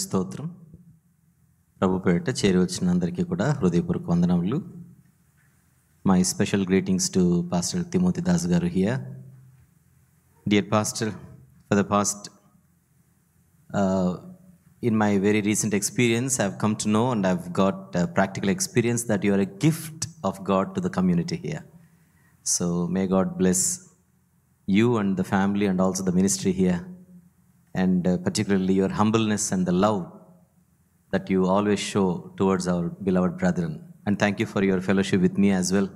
స్తోత్రం. ప్రభు పేరిట చేరి వచ్చిన అందరికీ కూడా హృదయపూర్వక వందనములు. My special greetings to pastor Timothy Das గారు here. Dear pastor, for the past in my very recent experience, I've come to know and I've got practical experience that you are a gift of God to the community here. So may God bless you and the family and also the ministry here, and particularly your humbleness and the love that you always show towards our beloved brethren. And thank you for your fellowship with me as well,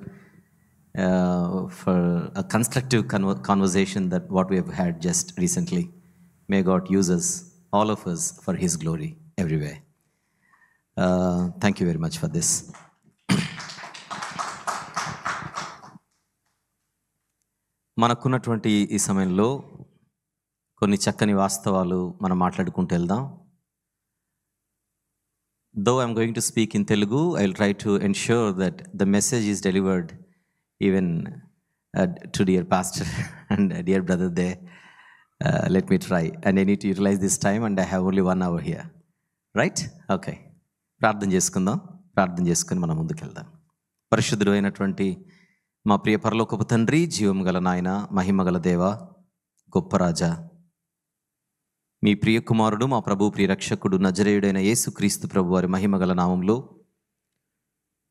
for a constructive conversation that what we have had just recently. May God use us, all of us, for His glory everywhere. Thank you very much for this. మనకున్నటువంటి ఈ సమయంలో కొన్ని చక్కని వాస్తవాలు మనం మాట్లాడుకుంటూ వెళ్దాం. Though I'm going to speak in Telugu, I'll try to ensure that the message is delivered even to dear pastor and dear brother there. Let me try, and I need to utilize this time, and I have only 1 hour here, right? Okay. ప్రార్థన చేసుకుందాం. ప్రార్థన చేసుకుని మనం ముందుకెళ్దాం. పరిశుద్ధుడు అయినటువంటి మా ప్రియ పరలోకపు తండ్రి, జీవం గల నాయన, మహిమ గల దేవ, గొప్ప రాజా, మీ ప్రియ కుమారుడు, మా ప్రభు ప్రియ రక్షకుడు నజరేయుడైన యేసుక్రీస్తు ప్రభు వారి మహిమ గల నామంలో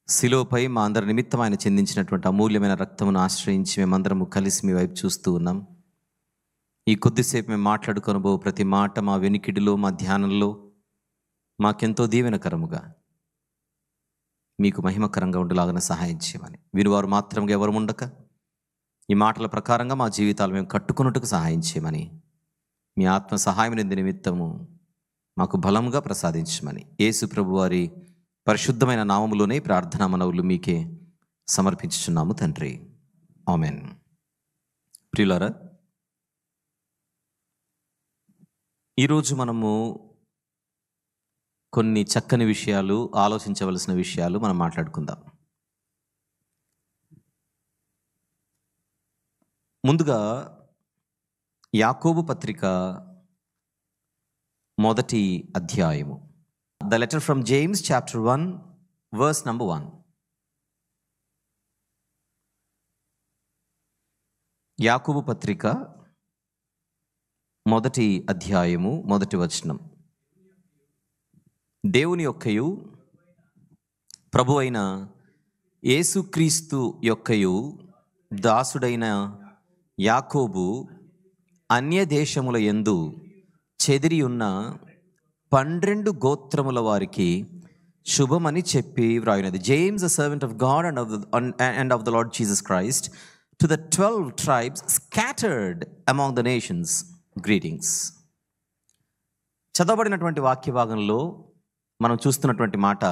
శిలువపై మా అందరి నిమిత్తం ఆయన చెందించినటువంటి అమూల్యమైన రక్తమును ఆశ్రయించి మేమందరము కలిసి మీ వైపు చూస్తూ ఉన్నాం. ఈ కొద్దిసేపు మేము మాట్లాడుకొనబో ప్రతి మాట మా వెనికిడిలో, మా ధ్యానంలో మాకెంతో దీవెనకరముగా, మీకు మహిమకరంగా ఉండేలాగా సహాయం చేయమని, వినువారు మాత్రంగా ఎవరు ఉండక ఈ మాటల ప్రకారంగా మా జీవితాలు మేము కట్టుకున్నట్టుకు సహాయం చేయమని, మీ ఆత్మ సహాయం నిమిత్తము మాకు బలంగా ప్రసాదించమని యేసు ప్రభు వారి పరిశుద్ధమైన నామములోనే ప్రార్థనా మనవులు మీకే సమర్పించుచున్నాము తండ్రి. ఆమెన్. ప్రియులారా, ఈరోజు మనము కొన్ని చక్కని విషయాలు, ఆలోచించవలసిన విషయాలు మనం మాట్లాడుకుందాం. ముందుగా యాకోబు పత్రిక 1వ అధ్యాయము, the letter from James chapter 1 verse number 1. యాకోబు పత్రిక 1వ అధ్యాయము 1వ వచనం. దేవుని యొక్కయు ప్రభు అయిన యేసుక్రీస్తు యొక్కయు దాసుడైన యాకోబు అన్య దేశముల యందు చెదిరి ఉన్న 12 గోత్రముల వారికి శుభమని చెప్పి వ్రాయినది. James, a servant of God and of the Lord Jesus Christ, to the 12 tribes scattered among the nations, greetings. చదవబడినటువంటి వాక్య భాగంలో మనం చూస్తున్నటువంటి మాట,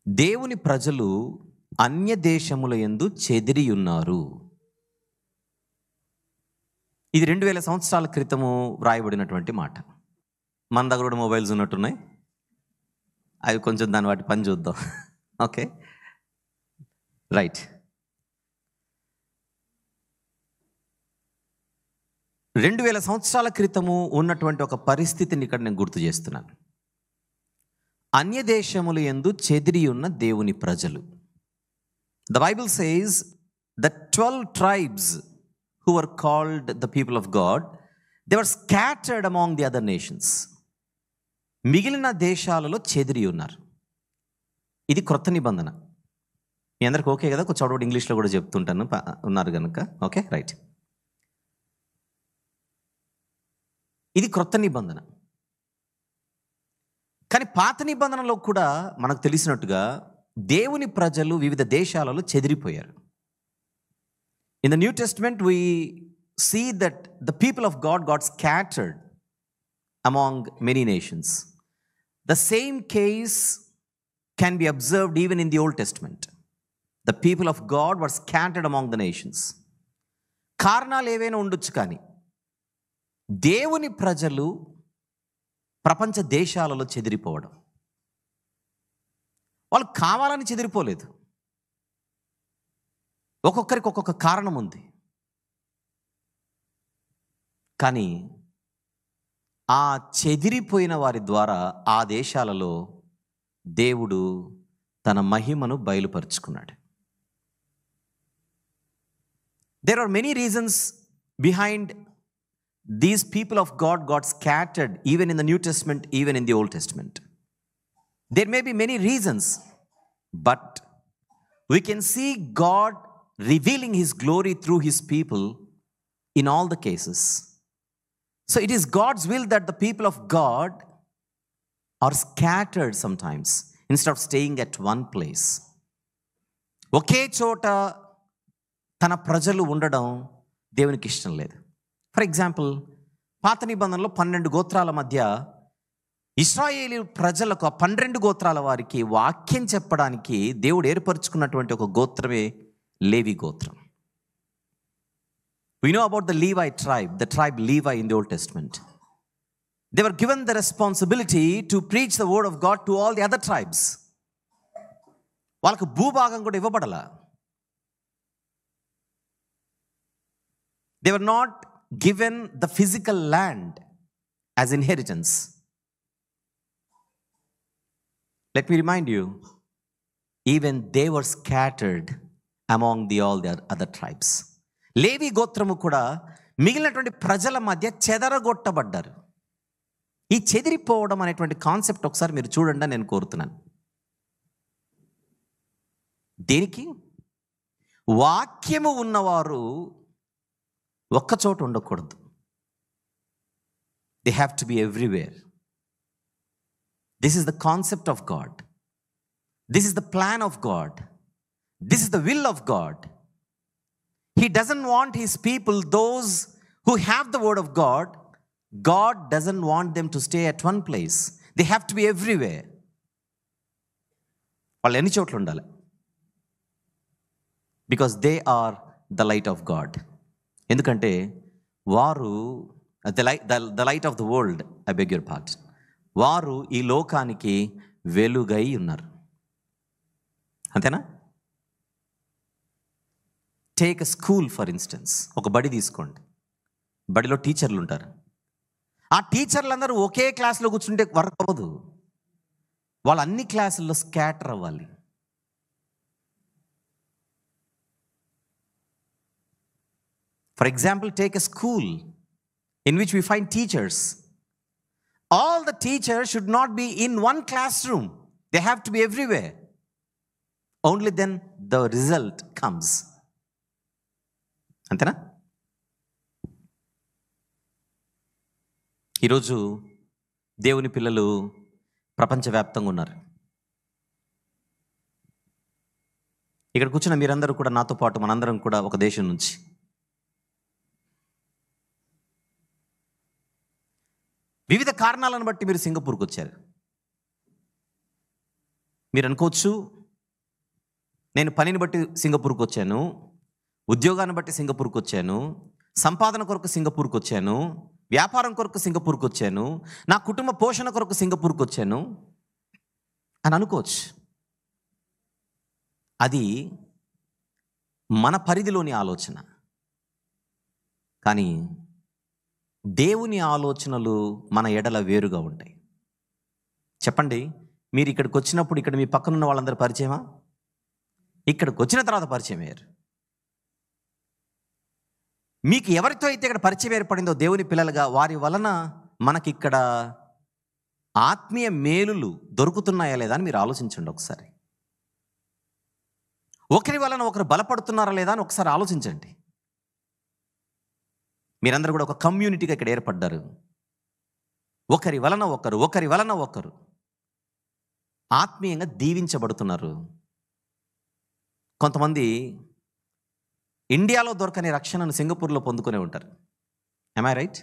దేవుని ప్రజలు అన్య దేశముల యందు చెదిరి ఉన్నారు. ఇది 2000 సంవత్సరాల క్రితము వ్రాయబడినటువంటి మాట. మన దగ్గర కూడా మొబైల్స్ ఉన్నట్టున్నాయి, అవి కొంచెం దాన్ని వాటి పని చూద్దాం. Okay, right. 2000 సంవత్సరాల క్రితము ఉన్నటువంటి ఒక పరిస్థితిని ఇక్కడ నేను గుర్తు చేస్తున్నాను. అన్య దేశముల యందు చెదిరి ఉన్న దేవుని ప్రజలు. The Bible says the 12 tribes who were called the people of God, they were scattered among the other nations. మిగిలిన దేశాలలో చెదిరి ఉన్నారు. ఇది క్రొత్త నిబంధన. మీ అందరికి ఓకే కదా? కొంచెం చదవడం ఇంగ్లీష్లో కూడా చెప్తుంటాను, ఉన్నారు కనుక. Okay, right. ఇది క్రొత్త నిబంధన. కానీ పాత నిబంధనలో కూడా మనకు తెలిసినట్టుగా దేవుని ప్రజలు వివిధ దేశాలలో చెదిరిపోయారు. In the New Testament, we see that the people of God got scattered among many nations. The same case can be observed even in the Old Testament. The people of God were scattered among the nations. కారణాలు ఏవైనా ఉండొచ్చు, కానీ దేవుని ప్రజలు ప్రపంచ దేశాలలో చెదిరిపోవడం, వాళ్ళు కావాలని చెదిరిపోలేదు. ఒక్కొక్కరికి ఒక్కొక్క కారణం ఉంది. కానీ ఆ చెదిరిపోయిన వారి ద్వారా ఆ దేశాలలో దేవుడు తన మహిమను బయలుపరుచుకున్నాడు. There are many reasons behind these people of God got scattered, even in the New Testament, even in the Old Testament. There may be many reasons, but we can see God revealing His glory through His people in all the cases. So it is God's will that the people of God are scattered sometimes instead of staying at one place. ఒకే చోట తన ప్రజలు ఉండడం దేవునికి ఇష్టం లేదు. For example, పాత నిబంధనలో 12 గోత్రాల మధ్య ఇశ్రాయేలు ప్రజలకు ఆ 12 గోత్రాల వారికి వాక్యం చెప్పడానికి దేవుడు ఏర్పరచుకున్నటువంటి ఒక గోత్రమే లేవి గోత్రం. We know about the Levite tribe, the tribe Levi in the Old Testament. They were given the responsibility to preach the word of God to all the other tribes. వాళ్ళకు భూభాగం కూడా ఇవ్వబడలా. They were not given the physical land as inheritance. Let me remind you, even they were scattered among all the other tribes. లేవి గోత్రము కూడా మిగిలినటువంటి ప్రజల మధ్య చెదరగొట్టబడ్డారు. ఈ చెదిరిపోవడం అనేటువంటి కాన్సెప్ట్ ఒకసారి మీరు చూడండి నేను కోరుతున్నాను. దేనికి? వాక్యము ఉన్నవారు ఒక్కచోట ఉండకూడదు. They have to be everywhere. This is the concept of God. This is the plan of God. This is the will of God. He doesn't want his people, those who have the word of God, God doesn't want them to stay at one place. They have to be everywhere. వాళ్ళు ఎన్ని చోట్ల ఉండాలి? Because they are the light of God. ఎందుకంటే వారు the light of the world, I beg your pardon. వారు ఈ లోకానికి వెలుగై ఉన్నారు. అంతేనా? Take a school for instance. ఒక బడి తీసుకోండి. బడిలో టీచర్లు ఉంటారు. ఆ టీచర్లందరూ ఒకే క్లాస్లో కూర్చుంటే వర్క్ అవ్వదు. వాళ్ళు అన్ని క్లాసుల్లో స్కాటర్ అవ్వాలి. For example, take a school in which we find teachers. All the teachers should not be in one classroom. They have to be everywhere. Only then the result comes. అంతేనా? ఈరోజు దేవుని పిల్లలు ప్రపంచవ్యాప్తంగా ఉన్నారు. ఇక్కడ కూర్చున్న మీరందరూ కూడా నాతో పాటు మనందరం కూడా ఒక దేశం నుంచి. వివిధ కారణాలను బట్టి మీరు సింగపూర్కి వచ్చారు. మీరు అనుకోవచ్చు, నేను పనిని బట్టి సింగపూర్కి వచ్చాను, ఉద్యోగాన్ని బట్టి సింగపూర్కి వచ్చాను, సంపాదన కొరకు సింగపూర్కి వచ్చాను, వ్యాపారం కొరకు సింగపూర్కి వచ్చాను, నా కుటుంబ పోషణ కొరకు సింగపూర్కి వచ్చాను అని అనుకోవచ్చు. అది మన పరిధిలోని ఆలోచన. కానీ దేవుని ఆలోచనలు మన ఎడల వేరుగా ఉంటాయి. చెప్పండి, మీరు ఇక్కడికి వచ్చినప్పుడు ఇక్కడ మీ పక్కనున్న వాళ్ళందరూ పరిచయమా? ఇక్కడికి వచ్చిన తర్వాత పరిచయం అయ్యారు. మీకు ఎవరితో అయితే ఇక్కడ పరిచయం ఏర్పడిందో దేవుని పిల్లలుగా, వారి వలన మనకిక్కడ ఆత్మీయ మేలులు దొరుకుతున్నాయా లేదా అని మీరు ఆలోచించండి ఒకసారి. ఒకరి వలన ఒకరు బలపడుతున్నారా లేదా అని ఒకసారి ఆలోచించండి. మీరందరూ కూడా ఒక కమ్యూనిటీగా ఇక్కడ ఏర్పడ్డారు. ఒకరి వలన ఒకరు ఆత్మీయంగా దీవించబడుతున్నారు. కొంతమంది ఇండియాలో దొరకని రక్షణను సింగపూర్లో పొందుకునే ఉంటారు. Am I right?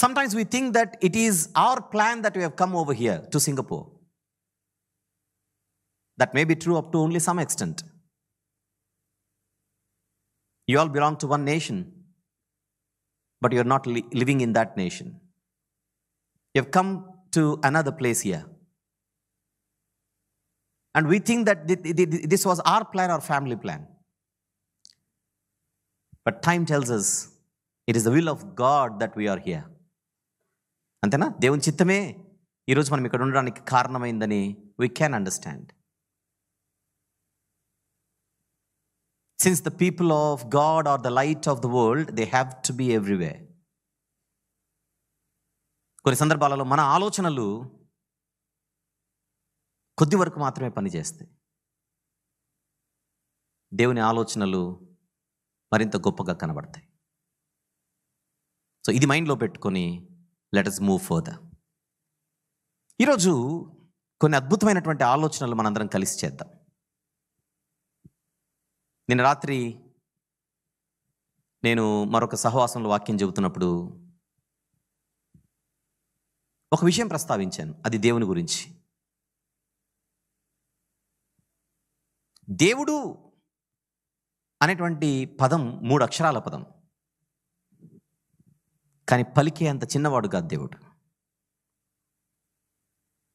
Sometimes we think that it is our plan that we have come over here to Singapore. That may be true up to only some extent. You all belong to one nation, but you are not living in that nation. You have come to another place here. And we think that this was our plan, our family plan. But time tells us it is the will of God that we are here. అంతేనా? దేవుని చిత్తమే ఈరోజు మనం ఇక్కడ ఉండడానికి కారణమైందని we can understand. Since the people of God are the light of the world, they have to be everywhere. కొన్ని సందర్భాలలో మన ఆలోచనలు కొద్ది వరకు మాత్రమే పనిచేస్తాయి. దేవుని ఆలోచనలు మరింత గొప్పగా కనబడతాయి. సో ఇది మైండ్లో పెట్టుకొని లెట్ us మూవ్ ఫర్దర్. ఈరోజు కొన్ని అద్భుతమైనటువంటి ఆలోచనలు మనందరం కలిసి చేద్దాం. నిన్న రాత్రి నేను మరొక సహవాసంలో వాక్యం చెబుతున్నప్పుడు ఒక విషయం ప్రస్తావించాను. అది దేవుని గురించి. దేవుడు అనేటువంటి పదం 3 అక్షరాల పదం, కానీ పలికే అంత చిన్నవాడు కాదు దేవుడు.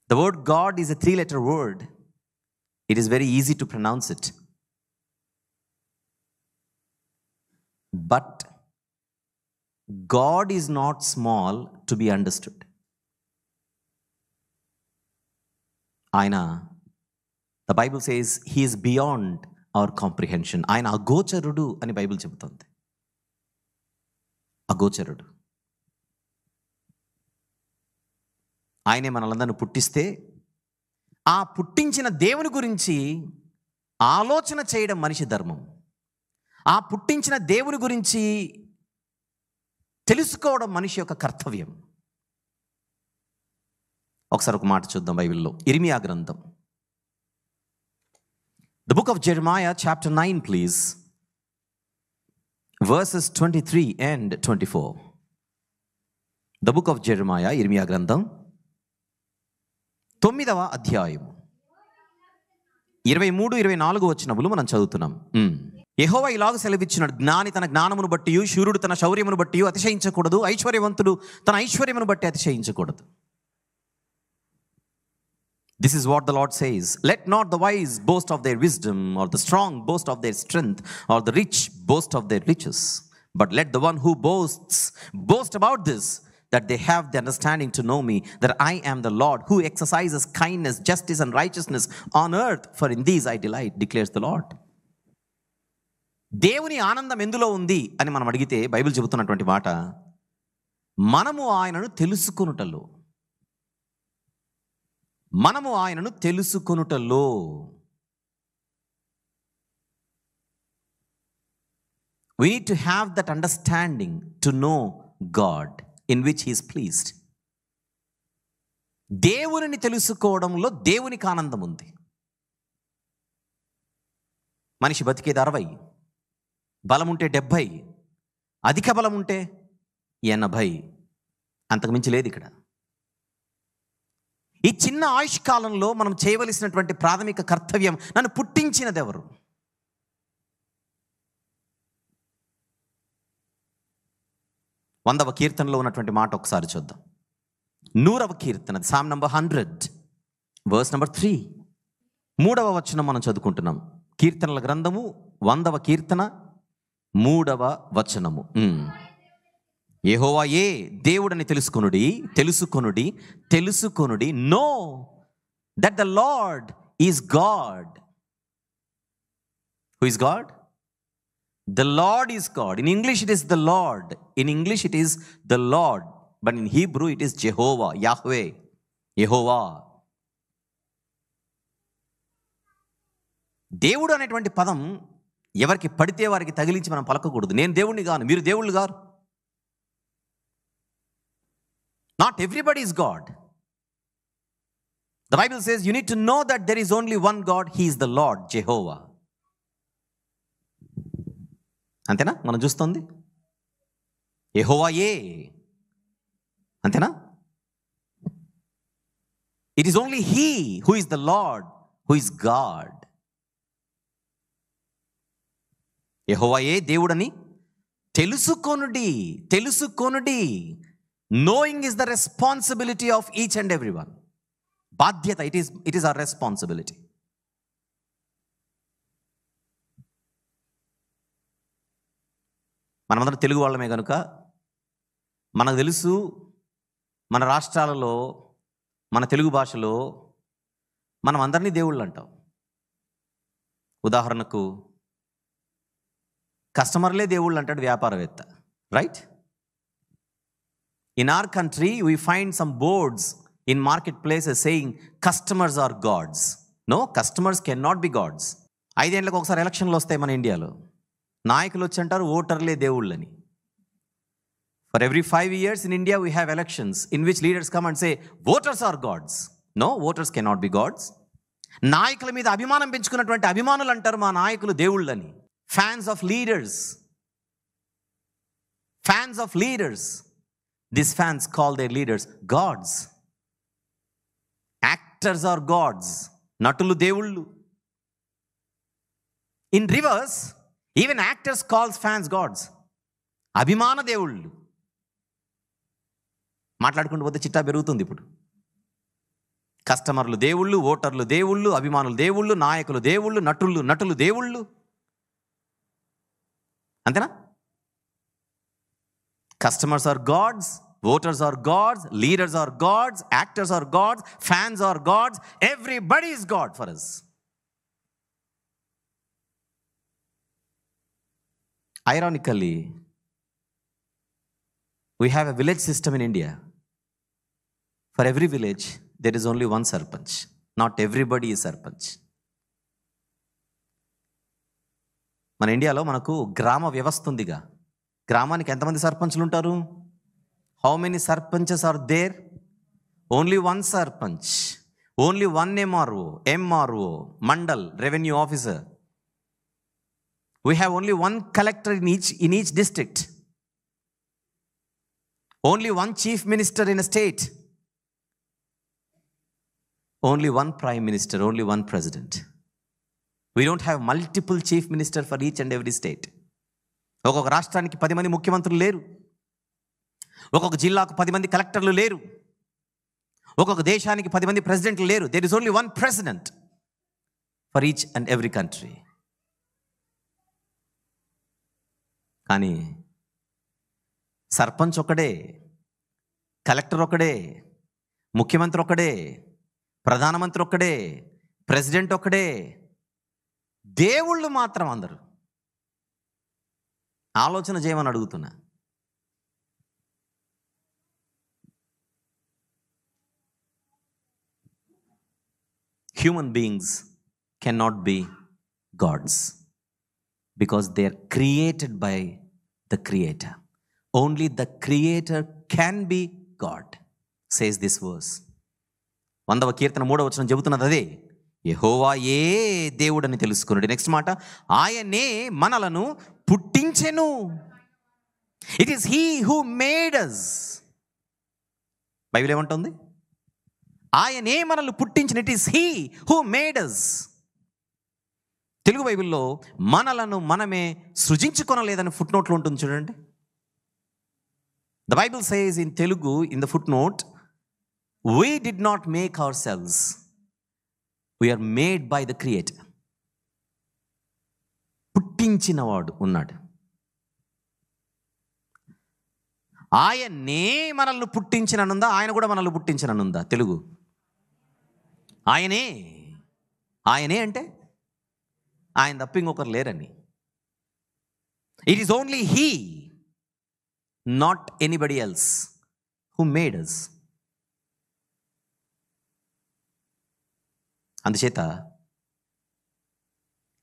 The word God is a 3-letter word. It is very easy to pronounce it. But God is not small to be understood. ఆయన, the Bible says he is beyond our comprehension. ఆయన అగోచరుడు అని బైబిల్ చెబుతుంది. అగోచరుడు. ఆయనే మనలందరిని పుట్టిస్తే ఆ పుట్టించిన దేవుని గురించి ఆలోచన చేయడం మనిషి ధర్మం. ఆ పుట్టించిన దేవుని గురించి తెలుసుకోవడం మనిషి యొక్క కర్తవ్యం. ఒకసారి ఒక మాట చూద్దాం బైబిల్లో. ఇర్మియా గ్రంథం, the book of Jeremiah chapter 9 please, verses 23 and 24. The book of Jeremiah, Irmiya గ్రంథం 9వ అధ్యాయం 23-24 వచనములు మనం చదువుతున్నాం. యెహోవా ఇలాగ సెలవిచ్చినాడు, జ్ఞాని తన జ్ఞానమును బట్టి, శూరుడు తన శౌర్యమును బట్టి అతిశయించకూడదు, ఐశ్వర్యవంతుడు తన ఐశ్వర్యమును బట్టి అతిశయించకూడదు. This is what the Lord says. Let not the wise boast of their wisdom, or the strong boast of their strength, or the rich boast of their riches. But let the one who boasts boast about this, that they have the understanding to know me, that I am the Lord, who exercises kindness, justice, and righteousness on earth. For in these I delight, declares the Lord. దేవుని ఆనందం ఎందులో ఉంది అని మనం అడిగితే Bible చెబుతున్నటువంటి మాట, మనము ఆయనను తెలుసుకొనుటలో. మనము ఆయనను తెలుసుకొనుటలో. We need to have that understanding to know God in which he is pleased. దేవునిని తెలుసుకోవడంలో దేవునికి ఆనందం ఉంది. మనిషి బతికేది 60, బలం ఉంటే 70, అధిక బలం ఉంటే 80, అంతకుమించి లేదు ఇక్కడ. ఈ చిన్న ఆయుష్ కాలంలో మనం చేయవలసినటువంటి ప్రాథమిక కర్తవ్యం, నన్ను పుట్టించినది ఎవరు? వందవ కీర్తనలో ఉన్నటువంటి మాట ఒకసారి చూద్దాం. 100వ కీర్తన, సామ్ నంబర్ 100, వర్స్ నంబర్ 3, 3వ వచనం మనం చదువుకుంటున్నాం. కీర్తనల గ్రంథము 100వ కీర్తన 3వ వచనము. యెహోవాయే దేవుడని తెలుసుకొనుడి, తెలుసుకొనుడి, తెలుసుకొనుడి. Know that the Lord is God. Who is God? The Lord is God. In English it is the Lord. In English it is the Lord. But in Hebrew it is Jehovah, Yahweh, Yehovah. దేవుడు అనేటువంటి పదం ఎవరికి పడితే వారికి తగిలించి మనం పలకకూడదు. నేను దేవుణ్ణి గాను, మీరు దేవుళ్ళు గారు. Not everybody is God. The Bible says you need to know that there is only one God. He is the Lord, Jehovah. అంతేనా మనం చూస్తుంది? యెహోవాయే, అంతేనా? It is only he who is the Lord, who is God. యెహోవాయే దేవుడని తెలుసుకొనుడి, తెలుసుకొనుడి. Knowing is the responsibility of each and every one. బాధ్యత, ఇట్ ఈస్ అవర్ రెస్పాన్సిబిలిటీ. మనమందరం తెలుగు వాళ్ళమే కనుక మనకు తెలుసు, మన రాష్ట్రాలలో మన తెలుగు భాషలో మనం అందరినీ దేవుళ్ళు అంటాం. ఉదాహరణకు కస్టమర్లే దేవుళ్ళు అంటాడు వ్యాపారవేత్త, right? In our country, we find some boards in marketplaces saying customers are gods. No, customers cannot be gods. 5 ఏళ్ళకి ఒకసారి ఎలక్షన్లు వస్తాయి మన ఇండియాలో. నాయకులు వచ్చి అంటారు ఓటర్లే దేవుళ్ళని. For every 5 years in India, we have elections in which leaders come and say voters are gods. No, voters cannot be gods. నాయకుల మీద అభిమానం పెంచుకున్నటువంటి అభిమానులు అంటారు మా నాయకులు దేవుళ్ళని. Fans of leaders. Fans of leaders. These fans call their leaders gods. Actors are gods. నటులు దేవుళ్ళు. In reverse, even actors calls fans gods. అభిమాన దేవుళ్ళు. మాట్లాడుకుంటూ పోతే చిట్టా పెరుగుతుంది. ఇప్పుడు కస్టమర్లు దేవుళ్ళు, ఓటర్లు దేవుళ్ళు, అభిమానులు దేవుళ్ళు, నాయకులు దేవుళ్ళు, నటులు దేవుళ్ళు. అంతేనా? Customers are gods, voters are gods, leaders are gods, actors are gods, fans are gods. Everybody is God for us. Ironically, we have a village system in India. For every village, there is only one sarpanch. Not everybody is sarpanch. మన ఇండియాలో మనకు గ్రామ వ్యవస్థ ఉందిగా. గ్రామానికి ఎంతమంది సర్పంచులు ఉంటారు? How many sarpanches are there? Only one sarpanch, only one MRO, mandal revenue officer. We have only one collector in each district, only one chief minister in a state, only one prime minister, only one president. We don't have multiple chief minister for each and every state. ఒక్కొక్క రాష్ట్రానికి 10 మంది ముఖ్యమంత్రులు లేరు. ఒక్కొక్క జిల్లాకు 10 మంది కలెక్టర్లు లేరు. ఒక్కొక్క దేశానికి 10 మంది ప్రెసిడెంట్లు లేరు. There is only one president for each and every country. కానీ సర్పంచ్ ఒకడే, కలెక్టర్ ఒకడే, ముఖ్యమంత్రి ఒకడే, ప్రధానమంత్రి ఒకడే, ప్రెసిడెంట్ ఒకడే, దేవుళ్ళు మాత్రం అందరూ. ఆలోచన చేయమని అడుగుతున్నా. Human beings cannot be gods because they are created by the creator. Only the creator can be God, says this verse. 100వ కీర్తన 3వ వచనం చెబుతున్నది అదే. యెహోవాయే దేవుడని తెలుసుకున్నాడు. నెక్స్ట్ మాట, ఆయనే మనలను పుట్టించెను. It is he who made us. Bible ఏమంటుంది? ఆయనే మనల్ని పుట్టించిన. It is he who made us. Telugu బైబిల్లో మనలను మనమే సృజించుకొనలేదని ఫుట్ నోట్లో ఉంటుంది చూడండి. The Bible says in Telugu in the footnote, we did not make ourselves. We are made by the Creator. పుట్టించినవాడు ఉన్నాడు. ఆయనే మనల్ని పుట్టించిననుందా? ఆయన కూడా మనల్ని పుట్టించిననుందా? తెలుగు ఆయనే అంటే ఆయన తప్ప ఇంకొకరు లేరని. It is only he, not anybody else, who made us. అందుచేత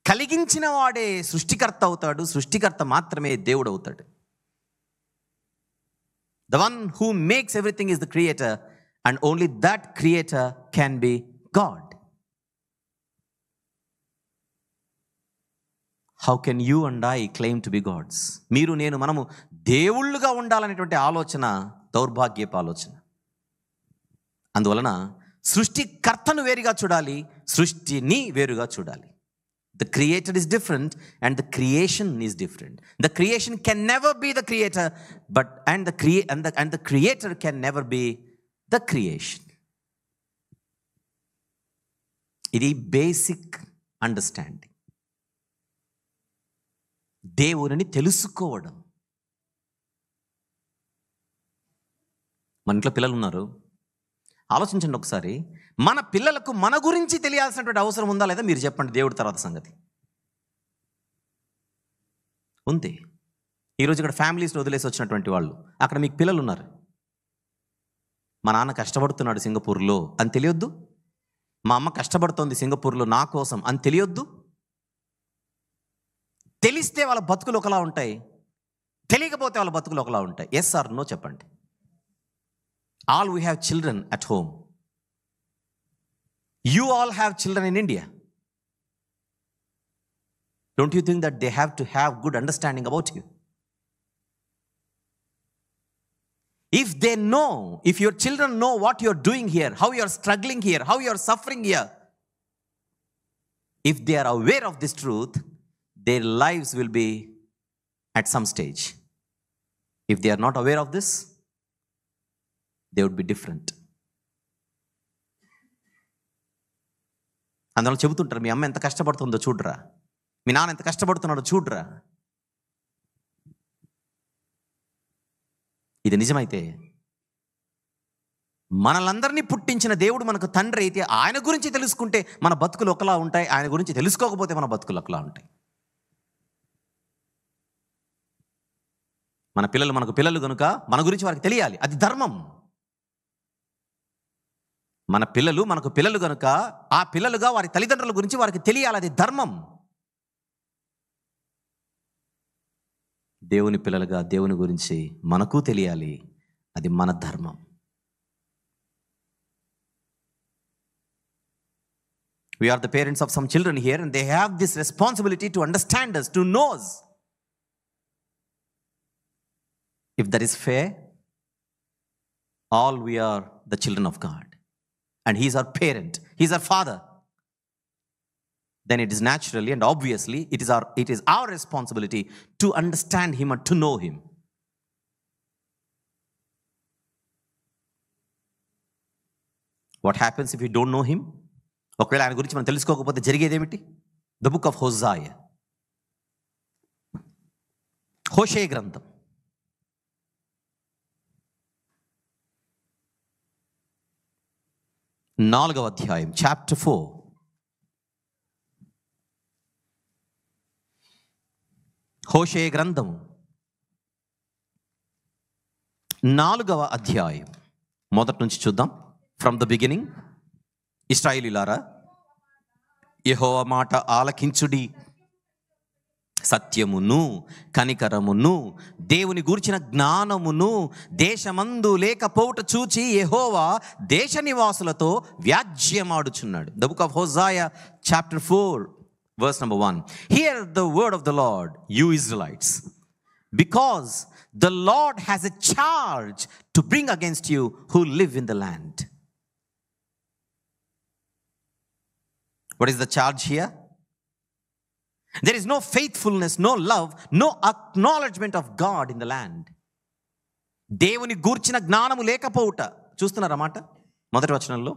కలిగించిన వాడే సృష్టికర్త అవుతాడు. సృష్టికర్త మాత్రమే దేవుడు అవుతాడు. The one who makes everything is the creator, and only that creator can be God. How can you and I claim to be gods? మీరు నేను మనము దేవుళ్ళుగా ఉండాలనేటువంటి ఆలోచన దౌర్భాగ్యపు ఆలోచన. అందువలన సృష్టికర్తను వేరుగా చూడాలి, సృష్టిని వేరుగా చూడాలి. The creator is different and the creation is different. The creation can never be the creator, but and the creator can never be the creation. ఇది బేసిక్ అండర్స్టాండింగ్. దేవుని తెలుసుకోవడం. మన ఇంట్లో పిల్లలు ఉన్నారు. ఆలోచించండి ఒకసారి, మన పిల్లలకు మన గురించి తెలియాల్సినటువంటి అవసరం ఉందా లేదా? మీరు చెప్పండి. దేవుడి తర్వాత సంగతి ఉంది. ఈరోజు ఇక్కడ ఫ్యామిలీస్ని వదిలేసి వచ్చినటువంటి వాళ్ళు, అక్కడ మీకు పిల్లలు ఉన్నారు. మా నాన్న కష్టపడుతున్నాడు సింగపూర్లో అని తెలియొద్దు? మా అమ్మ కష్టపడుతోంది సింగపూర్లో నా కోసం అని తెలియొద్దు? తెలిస్తే వాళ్ళ బతుకులు ఒకలా ఉంటాయి, తెలియకపోతే వాళ్ళ బతుకులు ఒకలా ఉంటాయి. ఎస్ ఆర్ నో చెప్పండి. All we have children at home. You all have children in India. Don't you think that they have to have good understanding about you? If they know, if your children know what you're doing here, how you're struggling here, how you're suffering here, if they are aware of this truth, their lives will be at some stage. If they are not aware of this, they would be different. అందులో చెబుతుంటారు, మీ అమ్మ ఎంత కష్టపడుతుందో చూడరా, మీ నాన్న ఎంత కష్టపడుతున్నాడో చూడరా. ఇది నిజమైతే, మనలందరినీ పుట్టించిన దేవుడు మనకు తండ్రి అయితే, ఆయన గురించి తెలుసుకుంటే మన బతుకులు ఒకలా ఉంటాయి, ఆయన గురించి తెలుసుకోకపోతే మన బతుకులు ఒకలా ఉంటాయి. మన పిల్లలు మనకు పిల్లలు కనుక మన గురించి వారికి తెలియాలి, అది ధర్మం. మన పిల్లలు మనకు పిల్లలు కనుక ఆ పిల్లలుగా వారి తల్లిదండ్రుల గురించి వారికి తెలియాలి, అది ధర్మం. దేవుని పిల్లలుగా దేవుని గురించి మనకు తెలియాలి, అది మన ధర్మం. We are the parents of some children here, and they have this responsibility to understand us, to know us. If that is fair, all we are the children of God, and He is our parent, He is our Father. Then it is naturally and obviously it is our responsibility to understand Him and to know Him. What happens if we don't know Him? ఒకవేళ ఆయన గురించి మనం తెలుసుకోకపోతే జరిగేది ఏమిటి? The book of హోషేయ, హోషేయ గ్రంథం 4వ అధ్యాయం, చాప్టర్ 4. హోషేయ గ్రంథము 4వ అధ్యాయం మొదటి నుంచి చూద్దాం. From the beginning. ఇశ్రాయేలీయులారా, యెహోవా మాట ఆలకించుడి. సత్యమును కనికరమును దేవుని గూర్చిన జ్ఞానమును దేశమందు లేకపోవుట చూచి యెహోవా దేశ నివాసులతో వ్యాజ్యమాడుచున్నాడు. The book of Hosea chapter 4 verse number 1. Hear the word of the Lord, you Israelites, because the Lord has a charge to bring against you who live in the land. What is the charge here? There is no faithfulness, no love, no acknowledgement of God in the land. దేవుని గూర్చిన జ్ఞానము లేకపోవుట. చూస్తున్నారా మాట మొదటి వచనంలో?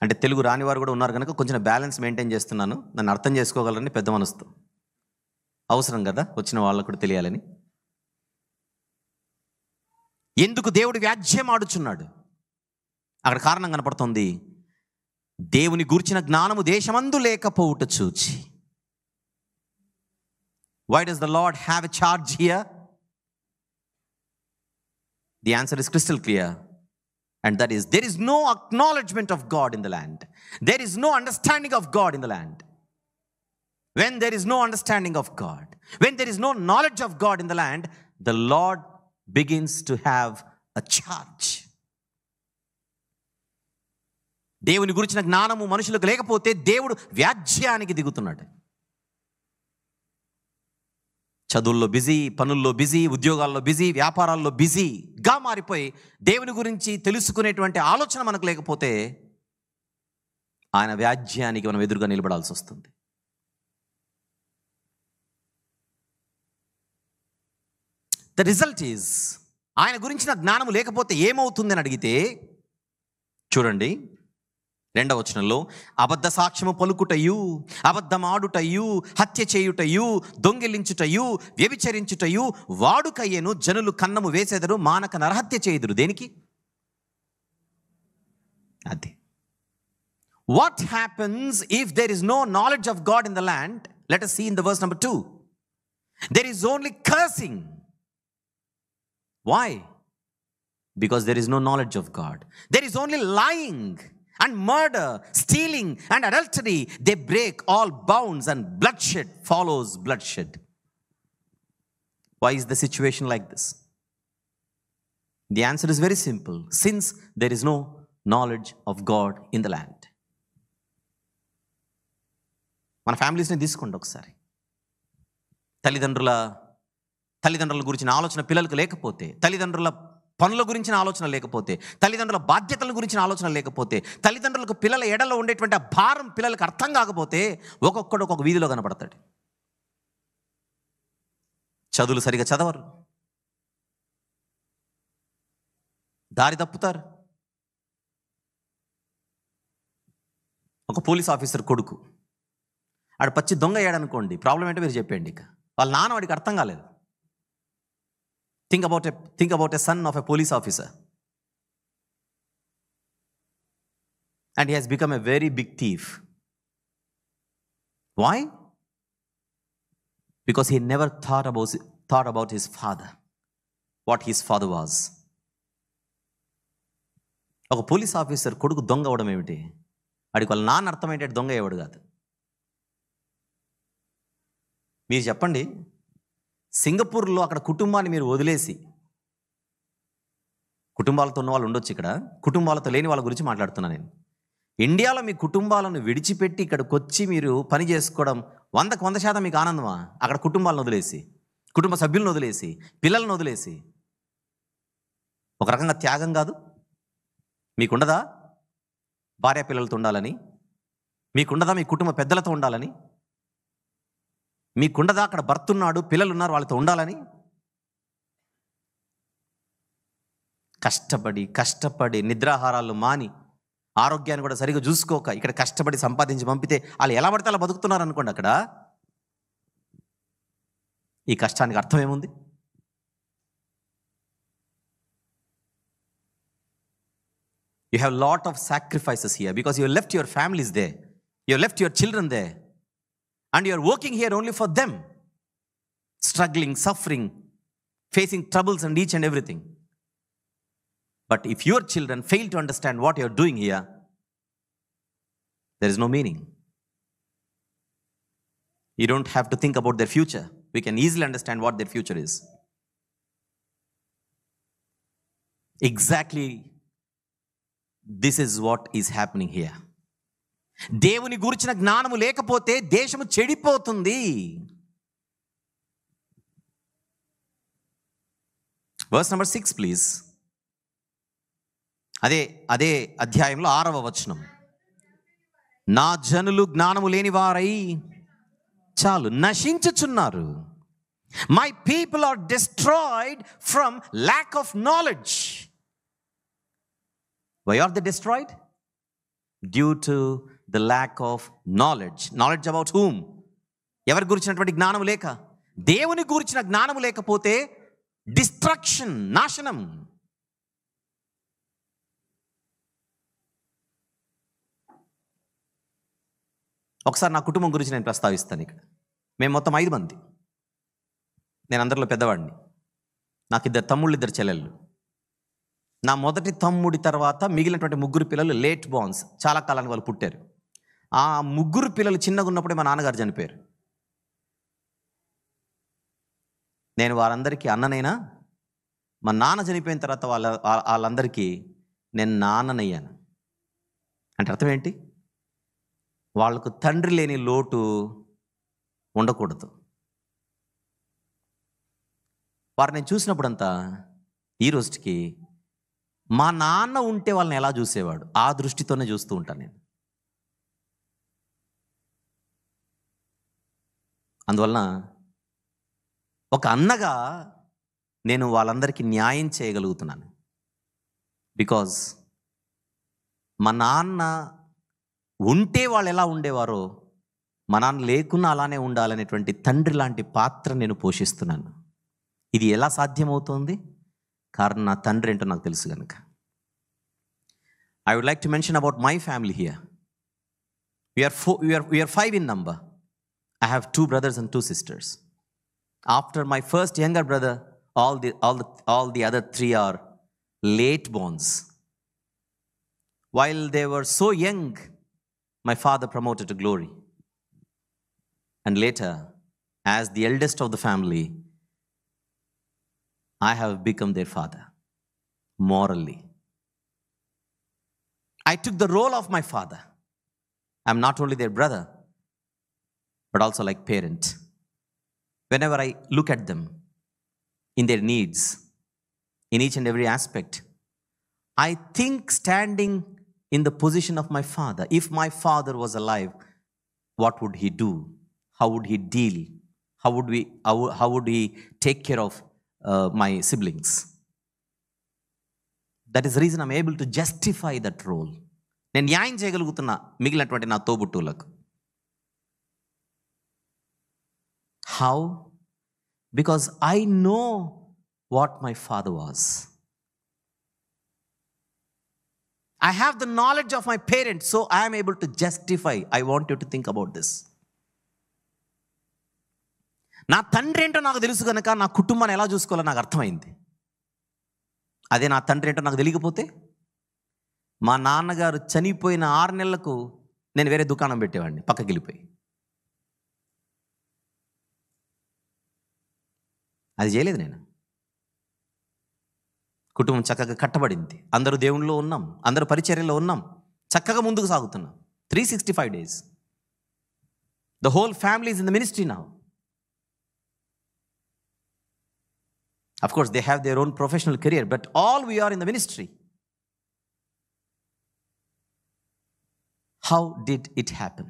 అంటే తెలుగు రాని వారు కూడా ఉన్నారు కనుక కొంచెం బ్యాలెన్స్ మెయింటైన్ చేస్తున్నాను, నన్ను అర్థం చేసుకోగలరని పెద్ద మనసుతో. అవసరం కదా వచ్చిన వాళ్ళకు కూడా తెలియాలని. ఎందుకు దేవుడు వ్యాజ్యం ఆడుచున్నాడు? అక్కడ కారణం కనపడుతుంది. దేవుని గూర్చిన జ్ఞానము దేశమందు లేకపోవుట చూచి. Why does the Lord have a charge here? The answer is crystal clear, and that is, there is no acknowledgement of God in the land. There is no understanding of God in the land. When there is no understanding of God, when there is no knowledge of God in the land, the Lord begins to have a charge. దేవుని గురించిన జ్ఞానము మనుషులకు లేకపోతే దేవుడు వ్యాజ్యానికి దిగుతున్నాడు. చదువుల్లో busy, పనుల్లో busy, ఉద్యోగాల్లో బిజీ, వ్యాపారాల్లో బిజీగా మారిపోయి దేవుని గురించి తెలుసుకునేటువంటి ఆలోచన మనకు లేకపోతే ఆయన వ్యాజ్యానికి మనం ఎదురుగా నిలబడాల్సి వస్తుంది. ద రిజల్ట్ ఈజ్, ఆయన గురించిన జ్ఞానము లేకపోతే ఏమవుతుందని అడిగితే చూడండి, 2వ వచనంలో, అబద్ధ సాక్ష్యము పలుకుటయు, అబద్ధమాడుటయు, హత్య చేయుటయు, దొంగిలించుటయు, వ్యభిచరించుటయు వాడుకయ్యను. జనులు కన్నము వేసెదరు, మానక నరహత్య చేయుదురు. దేనికి? అది. What happens if there is no knowledge of God in the land? Let us see in the verse number 2. There is only cursing. Why? Because there is no knowledge of God. There is only lying and murder, stealing and adultery. They break all bounds and bloodshed follows bloodshed. Why is the situation like this? The answer is very simple. Since there is no knowledge of God in the land. మన ఫ్యామిలీస్ని తీసుకోండి ఒకసారి. తల్లిదండ్రుల గురించిన ఆలోచన పిల్లలకు లేకపోతే, తల్లిదండ్రుల పనుల గురించిన ఆలోచన లేకపోతే, తల్లిదండ్రుల బాధ్యతల గురించిన ఆలోచన లేకపోతే, తల్లిదండ్రులకు పిల్లల ఎడలో ఉండేటువంటి ఆ భారం పిల్లలకు అర్థం కాకపోతే ఒక్కొక్కడు ఒక్కొక్క వీధిలో కనపడతాడు. చదువులు సరిగా చదవరు, దారి తప్పుతారు. ఒక పోలీస్ ఆఫీసర్ కొడుకు ఆడు పచ్చి దొంగ అయ్యాడనుకోండి, ప్రాబ్లం ఏంటో మీరు చెప్పండి. ఇక వాళ్ళ నాన్న వాడికి అర్థం కాలేదు. Think about a son of a police officer and he has become a very big thief. Why? Because he never thought about his father, what his father was. ఒక పోలీస్ ఆఫీసర్ కొడుకు దొంగ అవడం ఏమిటి? వాడికి వాళ్ళ నాన్న అర్థం ఏంటంటే దొంగ అయ్యేవాడు కాదు. మీరు చెప్పండి, సింగపూర్లో అక్కడ కుటుంబాన్ని మీరు వదిలేసి, కుటుంబాలతో ఉన్న వాళ్ళు ఉండొచ్చు, ఇక్కడ కుటుంబాలతో లేని వాళ్ళ గురించి మాట్లాడుతున్నాను నేను. ఇండియాలో మీ కుటుంబాలను విడిచిపెట్టి ఇక్కడికి వచ్చి మీరు పని చేసుకోవడం 100% మీకు ఆనందమా? అక్కడ కుటుంబాలను వదిలేసి, కుటుంబ సభ్యులను వదిలేసి, పిల్లలను వదిలేసి, ఒక రకంగా త్యాగం కాదు? మీకుండదా భార్య పిల్లలతో ఉండాలని? మీకుండదా మీ కుటుంబ పెద్దలతో ఉండాలని? మీకుండదా అక్కడ భర్త ఉన్నాడు, పిల్లలు ఉన్నారు, వాళ్ళతో ఉండాలని? కష్టపడి నిద్రాహారాలు మాని, ఆరోగ్యాన్ని కూడా సరిగా చూసుకోక ఇక్కడ కష్టపడి సంపాదించి పంపితే వాళ్ళు ఎలా పడితే అలా బతుకుతున్నారు అనుకోండి. అక్కడ ఈ కష్టానికి అర్థం ఏముంది? You have lot of sacrifices here because you left your families there. You left your children there. And you are working here only for them. Struggling, suffering, facing troubles and each and everything. But if your children fail to understand what you are doing here, there is no meaning. You don't have to think about their future. We can easily understand what their future is. Exactly this is what is happening here. దేవుని గురించిన జ్ఞానము లేకపోతే దేశము చెడిపోతుంది. Verse number 6 please. అదే అధ్యాయంలో 6వ వచనం. నా జనులు జ్ఞానము లేని వారై చాలు నశించుచున్నారు. My people are destroyed from lack of knowledge. Why are they destroyed? Due to the lack of knowledge. Knowledge about whom? ఎవరి గురించినటువంటి జ్ఞానం లేక. దేవుని గురించిన జ్ఞానం లేకపోతే డిస్ట్రక్షన్, నాశనం. ఒకసారి నా కుటుంబం గురించి నేను ప్రస్తావిస్తాను ఇక్కడ. మేము మొత్తం 5 మంది. నేను అందరిలో పెద్దవాడిని. నాకు 2 తమ్ముళ్ళు, 2 చెల్లెళ్ళు. నా మొదటి తమ్ముడి తర్వాత మిగిలినటువంటి 3 పిల్లలు లేట్ బార్న్స్, చాలా కాలానికి వాళ్ళు పుట్టారు. ఆ 3 పిల్లలు చిన్నగా ఉన్నప్పుడే మా నాన్నగారు చనిపోయారు. నేను వారందరికీ అన్ననైనా, మా నాన్న చనిపోయిన తర్వాత వాళ్ళందరికీ నేను నాన్ననయ్యాను. అంటే అర్థం ఏంటి? వాళ్ళకు తండ్రి లేని లోటు ఉండకూడదు. వారిని చూసినప్పుడంతా ఈ రోజుకి మా నాన్న ఉంటే వాళ్ళని ఎలా చూసేవాడు, ఆ దృష్టితోనే చూస్తూ ఉంటాను నేను. అందువలన ఒక అన్నగా నేను వాళ్ళందరికీ న్యాయం చేయగలుగుతున్నాను. బికాజ్ మా నాన్న ఉంటే వాళ్ళు ఎలా ఉండేవారో మా నాన్న లేకున్నా అలానే ఉండాలనేటువంటి తండ్రి లాంటి పాత్ర నేను పోషిస్తున్నాను. ఇది ఎలా సాధ్యమవుతోంది? కారణం నా తండ్రి ఏంటో నాకు తెలుసు కనుక. I would like to mention about my family here. We are 5 in number. I have 2 brothers and 2 sisters. After my first younger brother, all the other 3 are late borns. While they were so young, my father promoted to glory. And later, as the eldest of the family, I have become their father, morally. I took the role of my father. I'm not only their brother, but also like parent. Whenever I look at them, in their needs, in each and every aspect, I think standing in the position of my father. If my father was alive, what would he do? How would he deal? How would he take care of my siblings? That is the reason I'm able to justify that role. నేను న్యాయం చేయగలుగుతున్నా మిగిలినటువంటి నా తోబుట్టువులకు. How? Because I know what my father was. I have the knowledge of my parents, so I am able to justify. I want you to think about this. నా తండ్రి ఏంటో నాకు తెలుసు కనుక నా కుటుంబాన్ని ఎలా చూసుకోవాలో నాకు అర్థమైంది. అదే నా తండ్రి ఏంటో నాకు తెలియకపోతే, మా నాన్నగారు చనిపోయిన 6 నెలలకు నేను వేరే దుకాణం పెట్టేవాడిని పక్కకి వెళ్ళిపోయి. అది చేయలేదు నేను. కుటుంబం చక్కగా కట్టబడింది, అందరూ దేవునిలో ఉన్నాం, అందరూ పరిచర్యలో ఉన్నాం, చక్కగా ముందుకు సాగుతున్నాం. 365 days. The whole family is in the ministry now. Of course, they have their own professional career, but all we are in the ministry. How did it happen?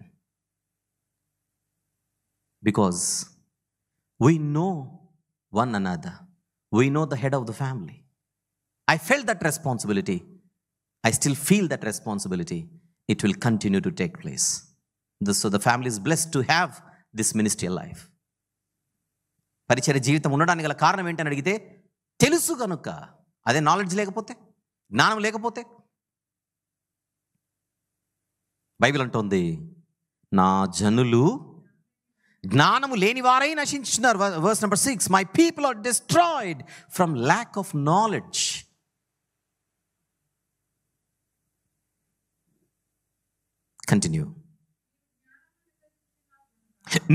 Because we know one another. We know the head of the family. I felt that responsibility. I still feel that responsibility. It will continue to take place. So the family is blessed to have this ministerial life. పరిచర్య జీవితం ఉండడానికి గల కారణం ఏంటని అడిగితే తెలుసు కనుక. అదే నాలెడ్జ్ లేకపోతే, జ్ఞానం లేకపోతే. బైబిల్ అంటోంది, నా జనులు జ్ఞానము లేని వారై నశించున్నారు. Verse number 6, my people are destroyed from lack of knowledge. Continue.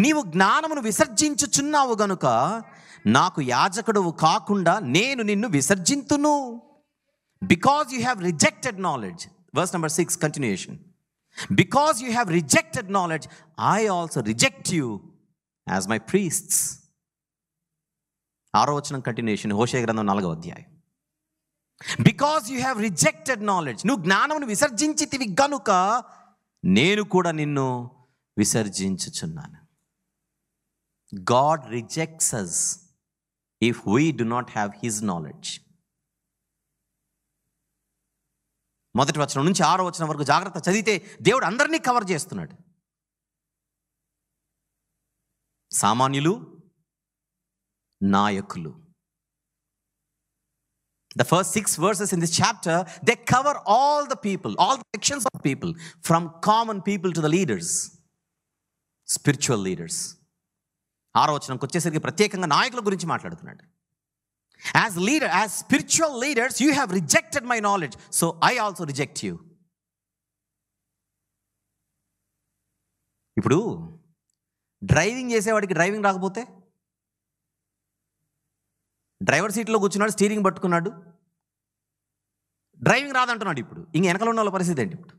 నీవు జ్ఞానమును విసర్జించుచున్నావు గనుక నాకు యాజకుడువు కాకుండా నేను నిన్ను విసర్జింతును. Because you have rejected knowledge. Verse number 6 continuation. Because you have rejected knowledge I also reject you as my priests. 6వ వచనం కంటిన్యూయేషన్, హోషేయ గ్రంథం 4వ అధ్యాయం. Because you have rejected knowledge, నువ్వు జ్ఞానమును విసర్జించితివి గనుక నేను కూడా నిన్ను విసర్జించుచున్నాను. God rejects us if we do not have his knowledge. మొదటి వచనం నుంచి 6వ వచనం వరకు జాగ్రత్త చదివితే దేవుడు అందరినీ కవర్ చేస్తున్నాడు. సామాన్యులు, నాయకులు. The first 6 verses in this chapter, they cover all the people, all the sections of people, from common people to the leaders, spiritual leaders. 6వ వచనంకి వచ్చేసరికి ప్రత్యేకంగా నాయకుల గురించి మాట్లాడుతున్నాడు. As leader, as spiritual leaders, you have rejected my knowledge, so I also reject you. ఇప్పుడు driving చేసేవాడికి driving రాకపోతే, driver సీట్లో కూర్చున్నాడు, స్టీరింగ్ పట్టుకున్నాడు, డ్రైవింగ్ రాదంటున్నాడు. ఇప్పుడు ఇంక వెనకలు ఉన్న వాళ్ళ పరిస్థితి ఏంటి? ఇప్పుడు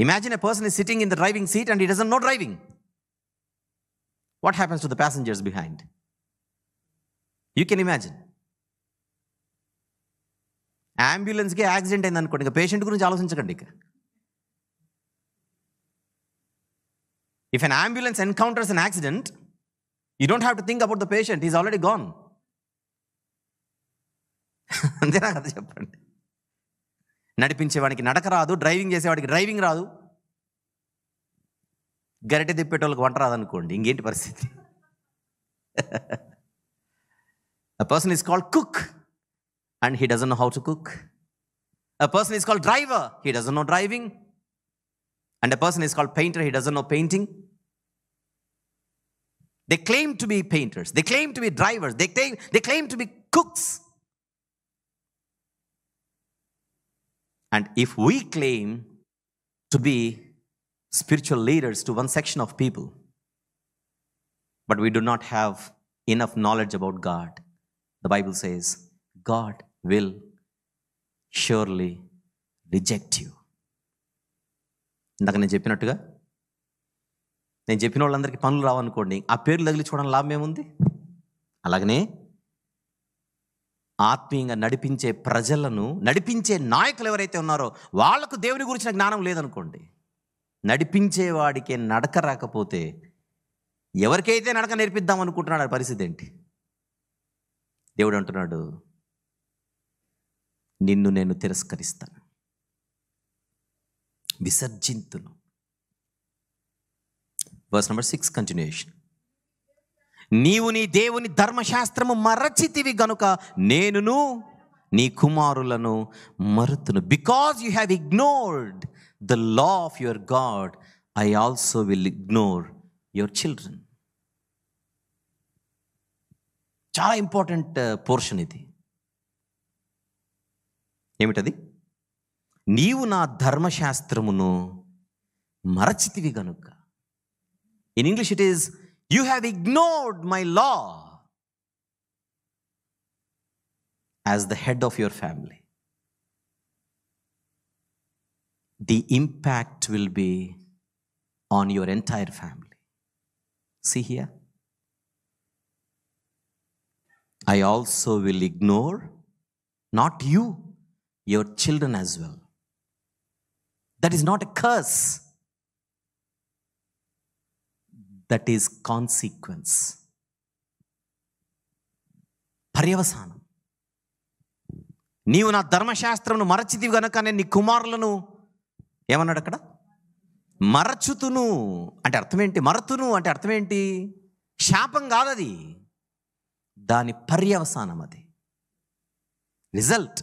imagine a person is sitting in the driving seat and he doesn't know driving. What happens to the passengers behind? You can imagine. అంబులెన్స్కి యాక్సిడెంట్ అయింది అనుకోండి, ఇంకా పేషెంట్ గురించి ఆలోచించకండి. ఇక if an ambulance encounters an accident, you don't have to think about the patient, he's already gone. అంతేనా కదా చెప్పండి. నడిపించేవాడికి నడక రాదు, డ్రైవింగ్ చేసేవాడికి డ్రైవింగ్ రాదు, గరిటె తిప్పేటోళ్ళకి వంట రాదనుకోండి, ఇంకేంటి పరిస్థితి? A person is called cook and he doesn't know how to cook. A person is called driver, he doesn't know driving. And a person is called painter, he doesn't know painting. They claim to be painters, they claim to be drivers, they claim to be cooks. And if we claim to be spiritual leaders to one section of people, but we do not have enough knowledge about God, the Bible says God will surely reject you. ఇందాక నేను చెప్పినట్టుగా, నేను చెప్పిన వాళ్ళందరికీ పనులు రావనుకోండి, ఆ పేర్లు తగిలించుకోవడం లాభం ఏముంది? అలాగనే ఆత్మీయంగా నడిపించే ప్రజలను, నడిపించే నాయకులు ఎవరైతే ఉన్నారో వాళ్లకు దేవుని గురించిన జ్ఞానం లేదనుకోండి, నడిపించేవాడికి నడక రాకపోతే ఎవరికైతే నడక నేర్పిద్దాం అనుకుంటున్నాడు ఆ పరిస్థితి ఏంటి? దేవుడు అంటున్నాడు, నిన్ను నేను తిరస్కరిస్తాను, విసర్జింతును. Verse number 6 continuation. నీవు నీ దేవుని ధర్మశాస్త్రము మరచితివి గనుక నేనును నీ కుమారులను మరుతును. Because you have ignored the law of your God, I also will ignore your children. చాలా ఇంపార్టెంట్ పోర్షన్ ఇది. ఏమిటది? నీవు నా ధర్మశాస్త్రమును మరచితివి గనుక. In English it is, you have ignored my law as the head of your family. The impact will be on your entire family. See here, I also will ignore not you, your children as well. That is not a curse, that is consequence. పర్యవసానం. నీవు నా ధర్మశాస్త్రమును మరచితివి గనక నేను నీ కుమారులను ఏమన్నాడు అక్కడ? మరచుతును అంటే అర్థం ఏంటి? మరతును అంటే అర్థం ఏంటి? శాపం కాదది, దాని పర్యవసానం, అది రిజల్ట్.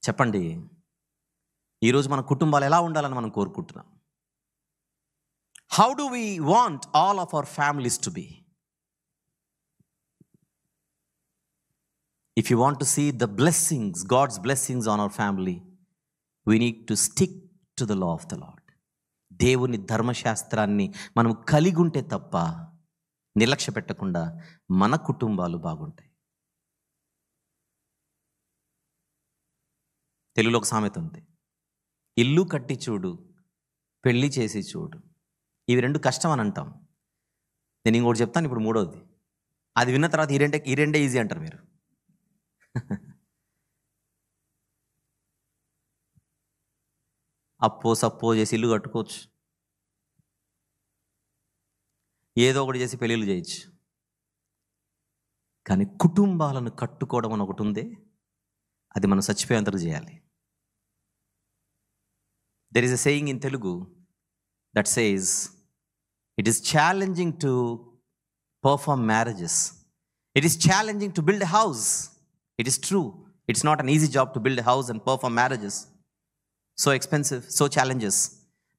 చెప్పండి, ఈరోజు మన కుటుంబాలు ఎలా ఉండాలని మనం కోరుకుంటున్నాం? How do we want all of our families to be? If you want to see the blessings, God's blessings on our family, we need to stick to the law of the Lord. దేవుని ధర్మశాస్త్రాన్ని మనం కలిగి ఉంటే తప్ప, నిర్లక్ష్య పెట్టకుండా మన కుటుంబాలు బాగుంటాయి. తెలుగులో ఒక సామెత ఉంది, ఇల్లు కట్టి చూడు, పెళ్లి చేసి చూడు. ఇవి రెండు కష్టం అని అంటాం. నేను ఇంకోటి చెప్తాను ఇప్పుడు, మూడోది. అది విన్న తర్వాత ఈ రెండే ఈజీ అంటారు మీరు. అప్పో సప్పో చేసి ఇల్లు కట్టుకోవచ్చు, ఏదో ఒకటి చేసి పెళ్ళిళ్ళు చేయొచ్చు, కానీ కుటుంబాలను కట్టుకోవడం అని ఒకటి ఉంది, అది మనం చచ్చిపోయేంతకు చేయాలి. There is a saying in Telugu that says it is challenging to perform marriages. It is challenging to build a house. It is true. It's not an easy job to build a house and perform marriages. So expensive, so challenges.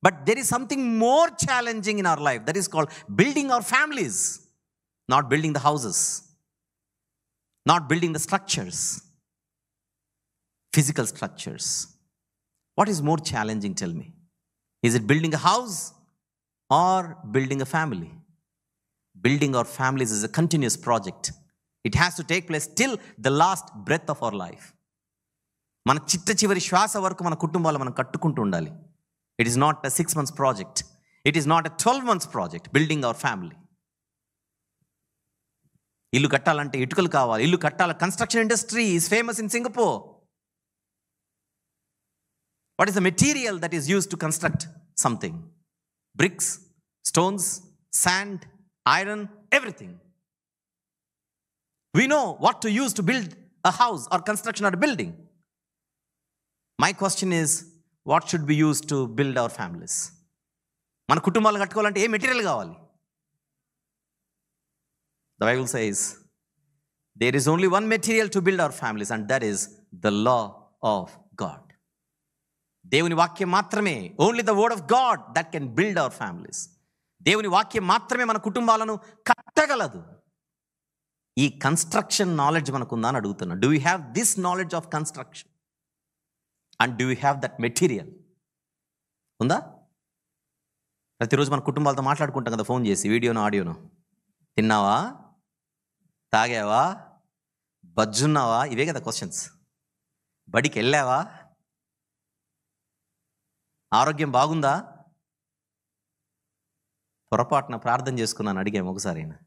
But there is something more challenging in our life, that is called building our families. Not building the houses, not building the structures, physical structures. What is more challenging, tell me? Is it building a house or building a family? Building our families is a continuous project. It has to take place till the last breath of our life. మన చిట్ట చివరి శ్వాస వరకు మన కుటుంబాలు మనం కట్టుకుంటూ ఉండాలి. It is not a 6 months project. It is not a 12 months project, building our family. ఇల్లు కట్టాలంటే ఇటుకలు కావాలి, ఇల్లు కట్టాలి. Construction industry is famous in Singapore. What is the material that is used to construct something? Bricks, stones, sand, iron, everything. We know what to use to build a house or construction or a building. My question is, what should be use to build our families? మన కుటుంబాలను కట్టుకోవాలంటే ఏ material కావాలి? The Bible says there is only one material to build our families, and that is the law of God. దేవుని వాక్యం మాత్రమే, only the word of God that can build our families. దేవుని వాక్యం మాత్రమే మన కుటుంబాలను కట్టగలదు. ఈ కన్స్ట్రక్షన్ నాలెడ్జ్ మనకుందా అని అడుగుతున్నా. Do you have this knowledge of construction and do you have that material? ఉందా? ప్రతిరోజు మన కుటుంబాలతో మాట్లాడుకుంటాం కదా, ఫోన్ చేసి, వీడియోను ఆడియోను. తిన్నావా, తాగావా, బజ్జున్నావా? ఇవే కదా క్వశ్చన్స్. బడికి వెళ్ళావా, ఆరోగ్యం బాగుందా, పొరపాటున ప్రార్థన చేసుకున్నాను అడిగాము ఒకసారైనా,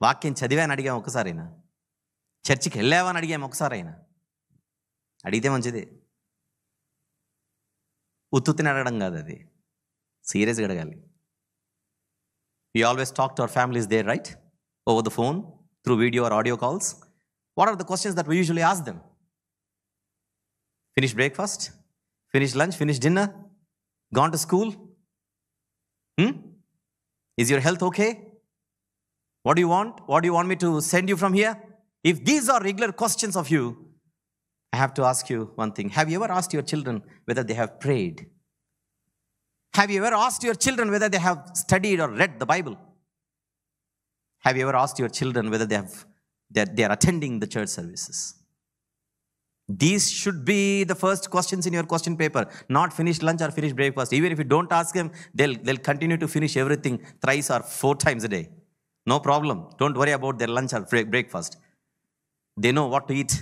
వాక్యం చదివాను అడిగాము ఒకసారైనా, చర్చికి వెళ్ళావా అని అడిగాము ఒకసారైనా. అడిగితే మంచిదే, ఉత్తుతిని అడగడం కాదు, అది సీరియస్గా అడగాలి. We always talk to our families there, right? Over the phone, through video or audio calls. What are the questions that we usually ask them? Finished breakfast? Finished lunch? Finished dinner? Gone to school? Is your health okay? What do you want? What do you want me to send you from here? If these are regular questions of you, I have to ask you one thing. Have you ever asked your children whether they have prayed? Have you ever asked your children whether they have studied or read the Bible? Have you ever asked your children whether they are attending the church services? These should be the first questions in your question paper, not finished lunch or finished breakfast. Even if you don't ask them, they'll continue to finish everything thrice or 4 times a day. No problem. Don't worry about their lunch or breakfast. They know what to eat.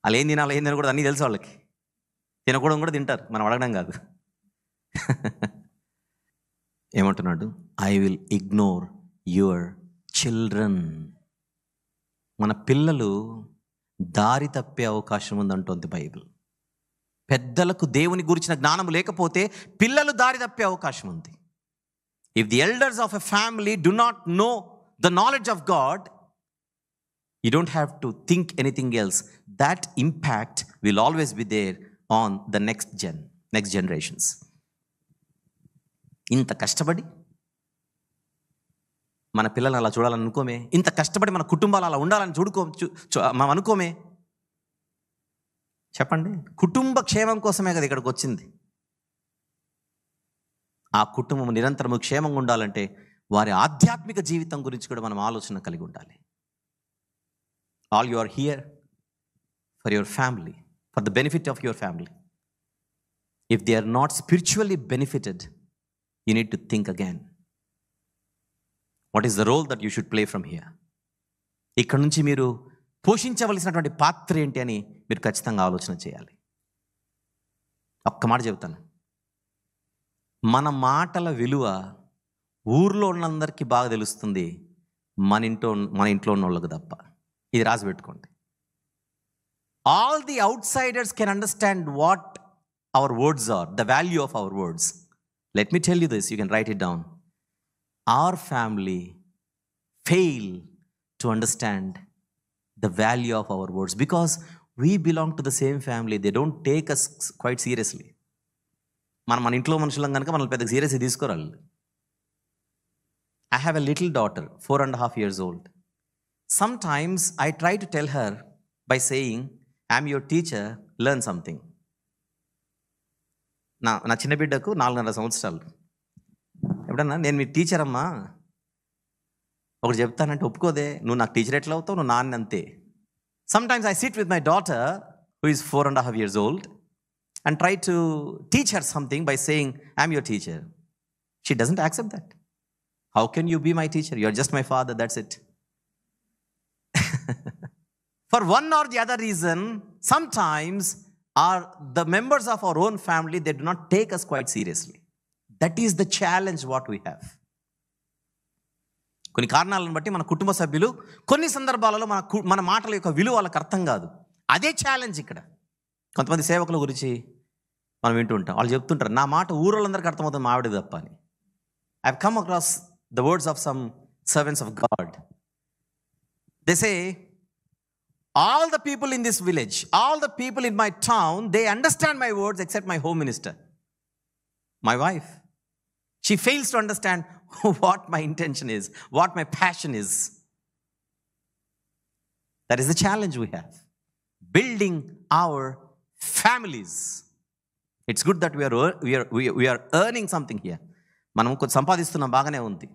వాళ్ళు ఏం తినాలి, ఏం తినకూడదు అన్నీ తెలుసు వాళ్ళకి. తినకూడదు కూడా తింటారు, మనం అడగడం కాదు. ఏమంటున్నాడు? I will ignore your children. మన పిల్లలు దారి తప్పే అవకాశం ఉందంటోంది బైబిల్. పెద్దలకు దేవుని గురించిన జ్ఞానం లేకపోతే పిల్లలు దారి తప్పే అవకాశం ఉంది. If the elders of a family do not know the knowledge of God, you don't have to think anything else. That impact will always be there on the next generations. ఇంత కష్టపడి మన పిల్లల్ని అలా చూడాలని అనుకోమే, ఇంత కష్టపడి మన కుటుంబాలు అలా ఉండాలని మనం అనుకోమే. చెప్పండి, కుటుంబ క్షేమం కోసమే కదా ఇక్కడికి వచ్చింది. ఆ కుటుంబం నిరంతరము క్షేమంగా ఉండాలంటే వారి ఆధ్యాత్మిక జీవితం గురించి కూడా మనం ఆలోచన కలిగి ఉండాలి. All you are here for your family, for the benefit of your family. If they are not spiritually benefited, you need to think again. What is the role that you should play from here? ఇక్కడ నుంచి మీరు పోషించవలసినటువంటి పాత్ర ఏంటి అని మీరు ఖచ్చితంగా ఆలోచన చేయాలి. ఒక్క మాట చెబుతాను, మన మాటల విలువ ఊర్లో ఉన్నందరికీ బాగా తెలుస్తుంది, మన ఇంట్లో ఉన్న వాళ్ళకి తప్ప. ఇది రాసి పెట్టుకోండి. All the outsiders can understand what our words are, the value of our words. Let me tell you this, you can write it down. Our family fail to understand the value of our words because we belong to the same family. They don't take us quite seriously. మన ఇంట్లో మనుషులం కనుక మనల్ని పెద్దగా సీరియస్గా తీసుకోరాలి. I have a little daughter, 4.5 years old. Sometimes I try to tell her by saying, I'm your teacher, learn something. నా చిన్న బిడ్డకు 4.5 సంవత్సరాలు. ఎప్పుడన్నా నేను మీ టీచర్ అమ్మా ఒకటి చెప్తానంటే ఒప్పుకోదే, నువ్వు నాకు టీచర్ ఎట్లా అవుతావు, నువ్వు నాన్న అంతే. Sometimes I sit with my daughter who is 4.5 years old and try to teach her something by saying, I'm your teacher. She doesn't accept that. How can you be my teacher? You are just my father, that's it. For one or the other reason, sometimes the members of our own family, they do not take us quite seriously. That is the challenge what we have. కొన్ని కారణాలను బట్టి మన కుటుంబ సభ్యులు కొన్ని సందర్భాలలో మన మాటల యొక్క విలువ వాళ్ళకి అర్థం కాదు. అదే ఛాలెంజ్ ఇక్కడ. కొంతమంది సేవకుల గురించి మనం వింటూ ఉంటాం, వాళ్ళు చెప్తుంటారు, నా మాట ఊరోళ్ళందరికీ అర్థమవుతుంది, మా ఆవిడ తప్ప అని. I've come across the words of some servants of God. They say, All the people in this village, all the people in my town, they understand my words except my home minister, my wife. She fails to understand what my intention is, what my passion is. That is the challenge we have. Building our families. It's good that we are earning something here. మనం కొంచెం సంపాదిస్తున్నాం, బాగానే ఉంది.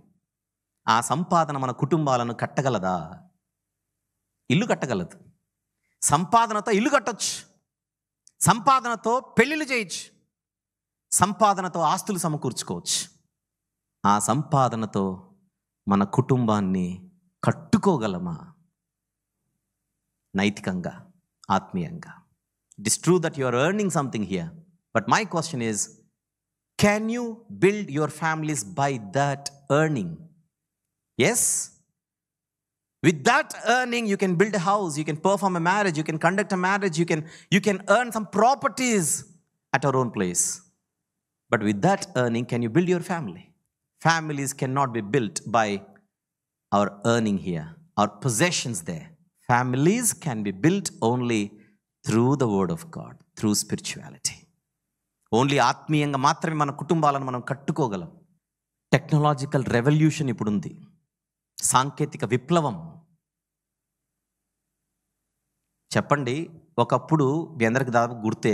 ఆ సంపాదన మన కుటుంబాలను కట్టగలదా? ఇల్లు కట్టగలదు. సంపాదనతో ఇల్లు కట్టొచ్చు, సంపాదనతో పెళ్ళిళ్ళు చేయొచ్చు, సంపాదనతో ఆస్తులు సమకూర్చుకోవచ్చు. ఆ సంపాదనతో మన కుటుంబాన్ని కట్టుకోగలమా? నైతికంగా, ఆత్మీయంగా. It is true that you are earning something here, but my question is, can you build your families by that earning? Yes. With that earning, you can build a house, you can perform a marriage, you can conduct a marriage, you can earn some properties at your own place. But with that earning, can you build your family? Families cannot be built by our earning here, our possessions there. Families can be built only through the word of God, through spirituality. Only ఆత్మీయంగా మాత్రమే మన కుటుంబాలను మనం కట్టుకోగలం. Technological revolution ఇప్పుడు ఉంది, సాంకేతిక విప్లవం. చెప్పండి, ఒకప్పుడు మీ అందరికి దాదాపు గుర్తే,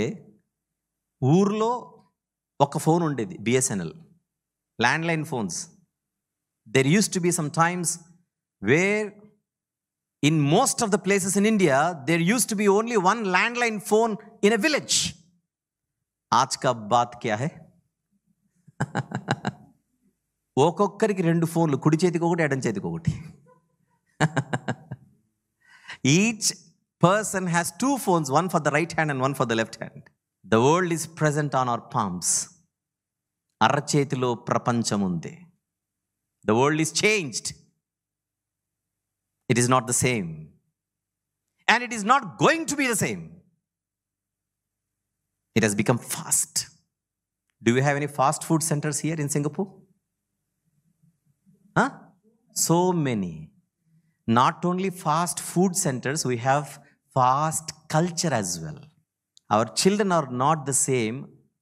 ఊర్లో ఒక ఫోన్ ఉండేది, BSNL, landline phones. There used to be some times where in most of the places in India there used to be only one landline phone in a village. ఆజ్ కా బాత్ క్యా హై? ఒక్కొక్కరికి 2 ఫోన్లు, కుడి చేతికి ఒకటి, ఎడం చేతికి ఒకటి. Each person has 2 phones, one for the right hand and one for the left hand. The world is present on our palms. అరచేతిలో ప్రపంచం ఉంది. The world is changed. It is not the same. And it is not going to be the same. It has become fast. Do you have any fast food centers here in Singapore? So many. Not only fast food centers, we have fast culture as well. Our children are not the same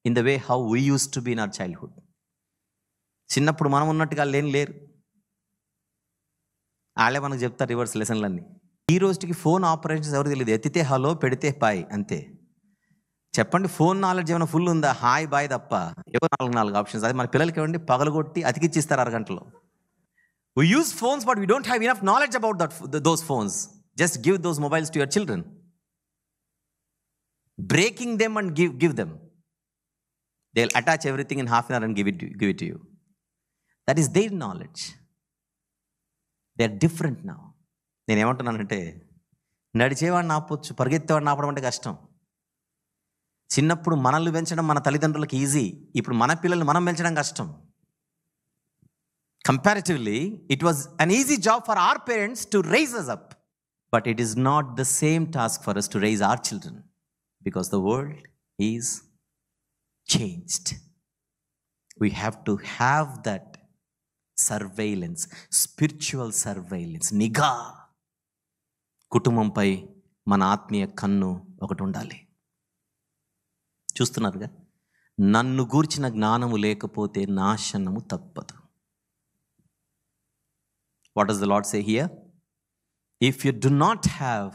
in the way how we used to be in our childhood. చిన్నప్పుడు మనం ఉన్నట్టుగా లేరు. వాళ్ళే మనకు చెప్తారు reverse లెసన్లన్నీ. ఈ రోజుకి phone operations ఎవరికి తెలియదు. ఎత్తితే హలో, పెడితే బాయ్, అంతే. చెప్పండి, ఫోన్ నాలెడ్జ్ ఏమైనా ఫుల్ ఉందా? హాయ్ బాయ్ తప్ప ఏవో 4 ఆప్షన్స్. అది మన పిల్లలకి ఇవ్వండి, పగలగొట్టి అతికిచ్చిస్తారు అరగంటలో. We use phones, but we don't have enough knowledge about those phones. Just give those mobiles to your children. Breaking them and give them. They'll attach everything in half an hour and give it to you. That is their knowledge. They are different now. నేను ఏమంటున్నానంటే, నడిచేవాడిని ఆపొచ్చు, పరిగెత్తేవాడిని ఆపడం అంటే కష్టం. చిన్నప్పుడు మనల్ని పెంచడం మన తల్లిదండ్రులకు ఈజీ. ఇప్పుడు మన పిల్లల్ని మనం పెంచడం కష్టం. Comparatively, it was an easy job for our parents to raise us up. But it is not the same task for us to raise our children, because the world is changed. We have to have that surveillance, spiritual surveillance, నిఘా. కుటుంబంపై మన ఆత్మీయ కన్ను ఒకటి ఉండాలి. చూస్తున్నారుగా, నన్ను గూర్చిన జ్ఞానము లేకపోతే నాశనము తప్పదు. What does the Lord say here? If you do not have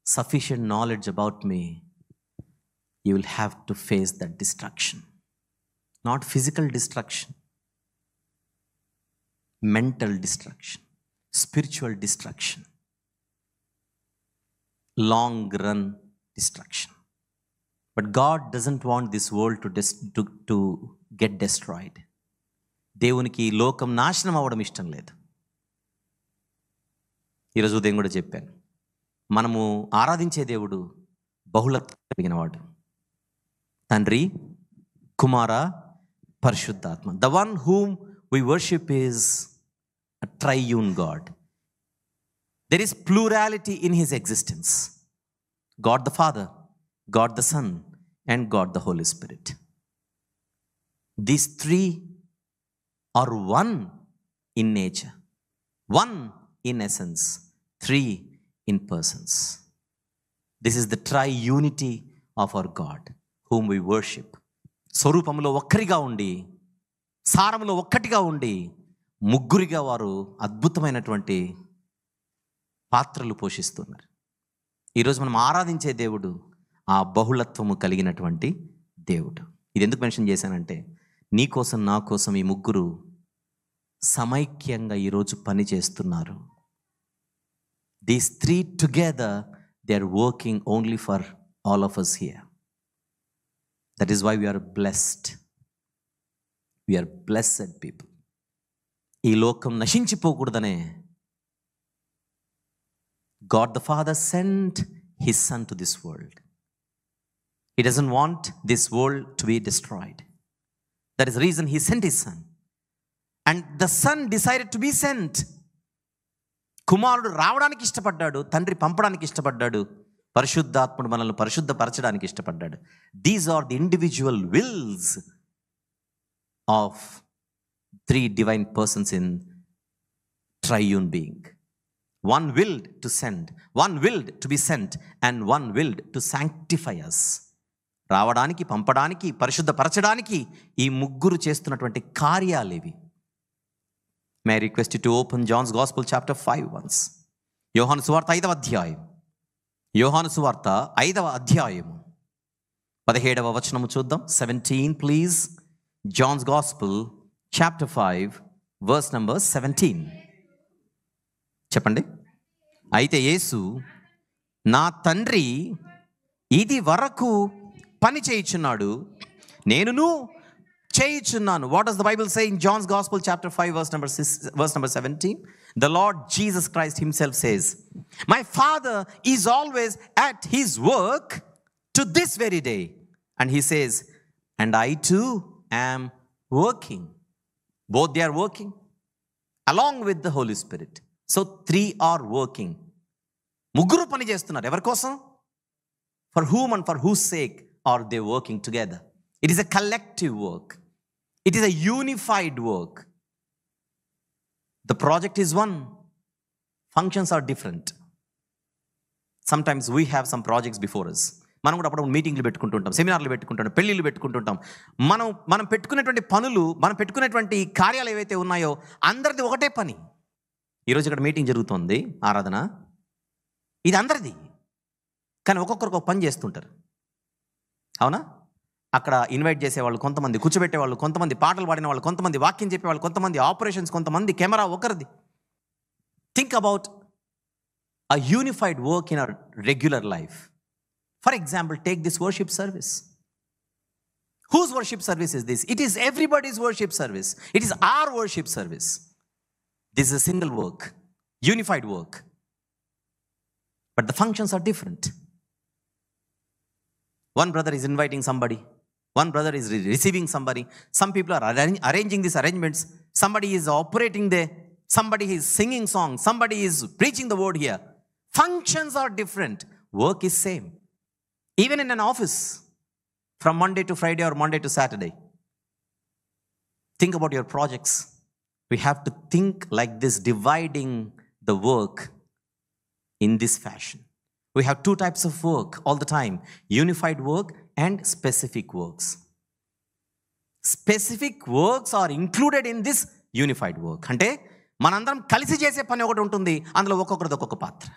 sufficient knowledge about me, you will have to face that destruction. Not physical destruction, mental destruction, spiritual destruction, long run destruction. But God doesn't want this world to get destroyed. దేవునికి ఈ లోకం నాశనం అవ్వడం ఇష్టం లేదు. ఈరోజు ఉదయం కూడా చెప్పాను, మనము ఆరాధించే దేవుడు బహుళత కలిగినవాడు. తండ్రి, కుమార, పరిశుద్ధాత్మ. The one whom we worship is a triune God. There is plurality in his existence. God the Father, God the Son, and God the Holy Spirit. These 3 are one in nature, one in essence, 3 in persons. This is the triunity of our God whom we worship. స్వరూపంలో ఒక్కరిగా ఉండి, సారంలో ఒక్కటిగా ఉండి, ముగ్గురిగా వారు అద్భుతమైనటువంటి పాత్రలు పోషిస్తున్నారు. ఈరోజు మనం ఆరాధించే దేవుడు ఆ బహుళత్వము కలిగినటువంటి దేవుడు. ఇది ఎందుకు మెన్షన్ చేశానంటే, నీ కోసం నా కోసం ఈ ముగ్గురు సమైక్యంగా ఈరోజు పని చేస్తున్నారు. These three together they are working only for all of us here. That is why we are blessed. We are blessed people. ఈ లోకం నశించిపోకూడదనే God the Father sent His Son to this world. He doesn't want this world to be destroyed. That is the reason He sent His Son. And the Son decided to be sent. కుమారుడు రావడానికి ఇష్టపడ్డాడు, తండ్రి పంపడానికి ఇష్టపడ్డాడు, పరిశుద్ధాత్ముడు మనల్ని పరిశుద్ధపరచడానికి ఇష్టపడ్డాడు. These are the individual wills of three divine persons in triune being. One willed to send, one willed to be sent, and one willed to sanctify us. రావడానికి, పంపడానికి, పరిశుద్ధపరచడానికి ఈ ముగ్గురు చేస్తున్నటువంటి కార్యాలు ఇవి. May I request you to open John's Gospel chapter 5 once. యోహాను సువార్త 5వ అధ్యాయం. యోహాను సువార్త 5వ అధ్యాయము 17వ వచనము చూద్దాం. 17 please. John's Gospel chapter 5 verse number 17. చెప్పండి. అయితే యేసు, నా తండ్రి ఇది వరకు పని చేయుచున్నాడు, నేనును చేయుచున్నాను. What does the Bible say in Johne's gospel chapter 5 verse number 17? The Lord Jesus Christ himself says, my Father is always at his work to this very day. And he says, and I too am working. Both they are working along with the Holy Spirit. So three are working. ముగ్గురు పని చేస్తున్నారు. ఎవరి కోసం? For whom and for whose sake are they working together? It is a collective work. It is a unified work. The project is one. Functions are different. Sometimes we have some projects before us. మనం కూడా అప్పుడు మీటింగ్లు పెట్టుకుంటుంటాం, సెమినార్లు పెట్టుకుంటాం, పెళ్ళిళ్ళు పెట్టుకుంటుంటాం. మనం పెట్టుకునేటువంటి పనులు, మనం పెట్టుకునేటువంటి కార్యాలు ఏవైతే ఉన్నాయో అందరిది ఒకటే పని. ఈరోజు ఇక్కడ మీటింగ్ జరుగుతుంది, ఆరాధన, ఇది అందరిది. కానీ ఒక్కొక్కరికి ఒక పని చేస్తుంటారు, అవునా? అక్కడ ఇన్వైట్ చేసేవాళ్ళు కొంతమంది, కూర్చోబెట్టేవాళ్ళు కొంతమంది, పాటలు పాడిన వాళ్ళు కొంతమంది, వాక్యం చెప్పేవాళ్ళు కొంతమంది, ఆపరేషన్స్ కొంతమంది, కెమెరా ఒకరిది. Think about a unified work in our regular life. For example, take this worship service. Whose worship service is this? It is everybody's worship service. It is our worship service. This is a single work, unified work. But the functions are different. One brother is inviting somebody. One brother is receiving somebody. Some people are arranging these arrangements. Somebody is operating there. Somebody is singing songs. Somebody is preaching the word here. Functions are different. Work is same. Even in an office, from Monday to Friday or Monday to Saturday. Think about your projects. We have to think like this, dividing the work in this fashion. We have two types of work all the time: unified work and specific works. Specific works are included in this unified work. అంటే మనందరం కలిసి చేసే పని ఒకటి ఉంటుంది, అందులో ఒక్కొక్కరిది ఒక్కొక్క పాత్ర.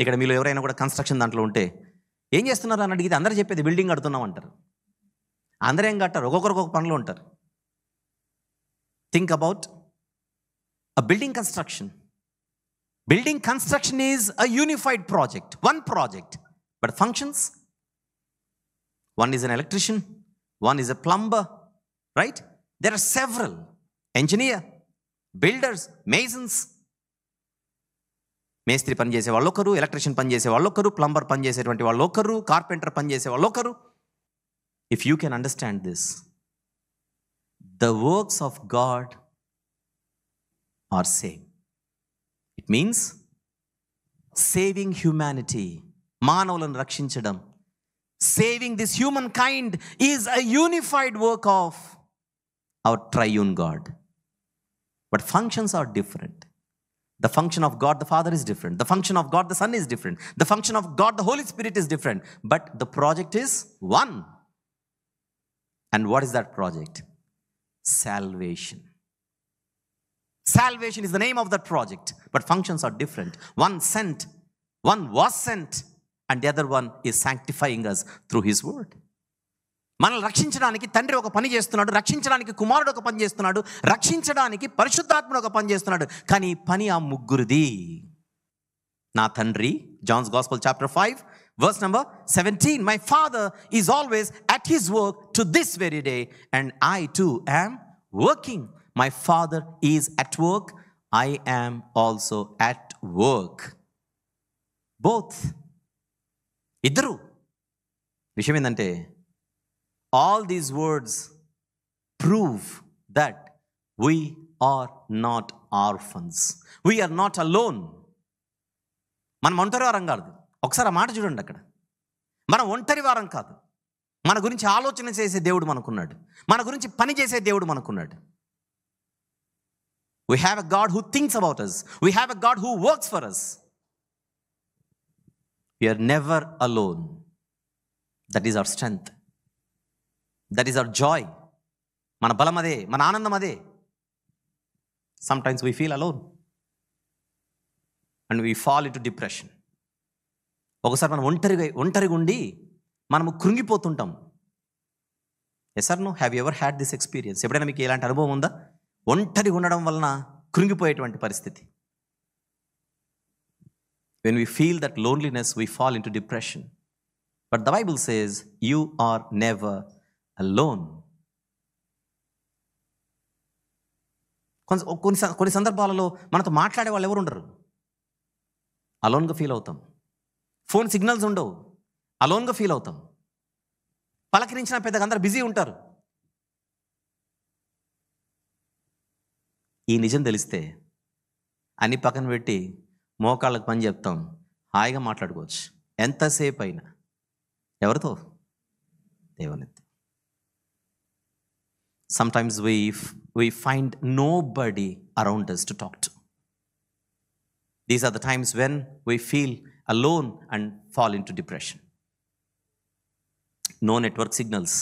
ఇక్కడ మీలో ఎవరైనా కూడా కన్స్ట్రక్షన్ దాంట్లో ఉంటే, ఏం చేస్తున్నారు అని అడిగితే అందరూ చెప్పేది బిల్డింగ్ కడుతున్నాం అంటారు. అందరూ ఏం కట్టారు, ఒక్కొక్కరు ఒక్కొక్క పనిలో ఉంటారు. Think about a building construction. Building construction is a unified project, one project, but functions. One is an electrician, one is a plumber, right? There are several: engineer, builders, masons. మేస్త్రి పని చేసే వాళ్ళు ఒకరు, ఎలక్ట్రిషియన్ పని చేసే వాళ్ళు ఒకరు, plumber పని చేసేటువంటి వాళ్ళు ఒకరు, కార్పెంటర్ పని చేసే వాళ్ళు ఒకరు. If you can understand this, the works of God are same. It means saving humanity, మానవులను రక్షించడం. Saving this humankind is a unified work of our triune God. But functions are different. The function of God the Father is different. The function of God the Son is different. The function of God the Holy Spirit is different. But the project is one. And what is that project? Salvation. Salvation is the name of that project. But functions are different. One sent, one was sent, and the other one is sanctifying us through His word. మనల్ని రక్షించడానికి తండ్రి ఒక పని చేస్తున్నాడు, రక్షించడానికి కుమారుడు ఒక పని చేస్తున్నాడు, రక్షించడానికి పరిశుద్ధాత్ముడు ఒక పని చేస్తున్నాడు. కానీ ఈ పని ఆ ముగ్గురిది. నా తండ్రి, Johne's gospel chapter 5 verse number 17, my Father is always at His work to this very day, and I too am working. My Father is at work, I am also at work. Both. ఇద్దరు. విషయం ఏంటంటే, all these words prove that we are not orphans. We are not alone. మనం ఒంటరి వారం కాదు. ఒకసారి ఆ మాట చూడండి అక్కడ. మనం ఒంటరి వారం కాదు. మన గురించి ఆలోచన చేసే దేవుడు మనకున్నాడు. మన గురించి పని చేసే దేవుడు మనకున్నాడు. We have a God who thinks about us. We have a God who works for us. We are never alone. That is our strength. That is our joy. మన బలం అదే, మన ఆనందం అదే. Sometimes we feel alone and we fall into depression. ఒకసారి మనం ఒంటరిగా ఉండి మనము కృంగిపోతుంటాం. Yes or no? Have you ever had this experience? ఎప్పుడైనా మీకు ఇలాంటి అనుభవం ఉందా? ఒంటరిగా ఉండడం వలన కృంగిపోయేటువంటి పరిస్థితి. When we feel that loneliness, we fall into depression. But the Bible says, you are never alone. కొన్ని సందర్భాలలో మనతో మాట్లాడే వాళ్ళు ఎవరు ఉండరు. అలోన్గా ఫీల్ అవుతాం. ఫోన్ సిగ్నల్స్ ఉండవు, అలోన్గా ఫీల్ అవుతాం. పలకరించిన పెద్దగా అందరు బిజీ ఉంటారు. ఈ నిజం తెలిస్తే అన్ని పక్కన పెట్టి మోకాళ్ళకు పని చెప్తాం, హాయిగా మాట్లాడుకోవచ్చు ఎంతసేపు అయినా. ఎవరితో? దేవునితో. Sometimes we find nobody around us to talk to. These are the times when we feel alone and fall into depression. No network signals.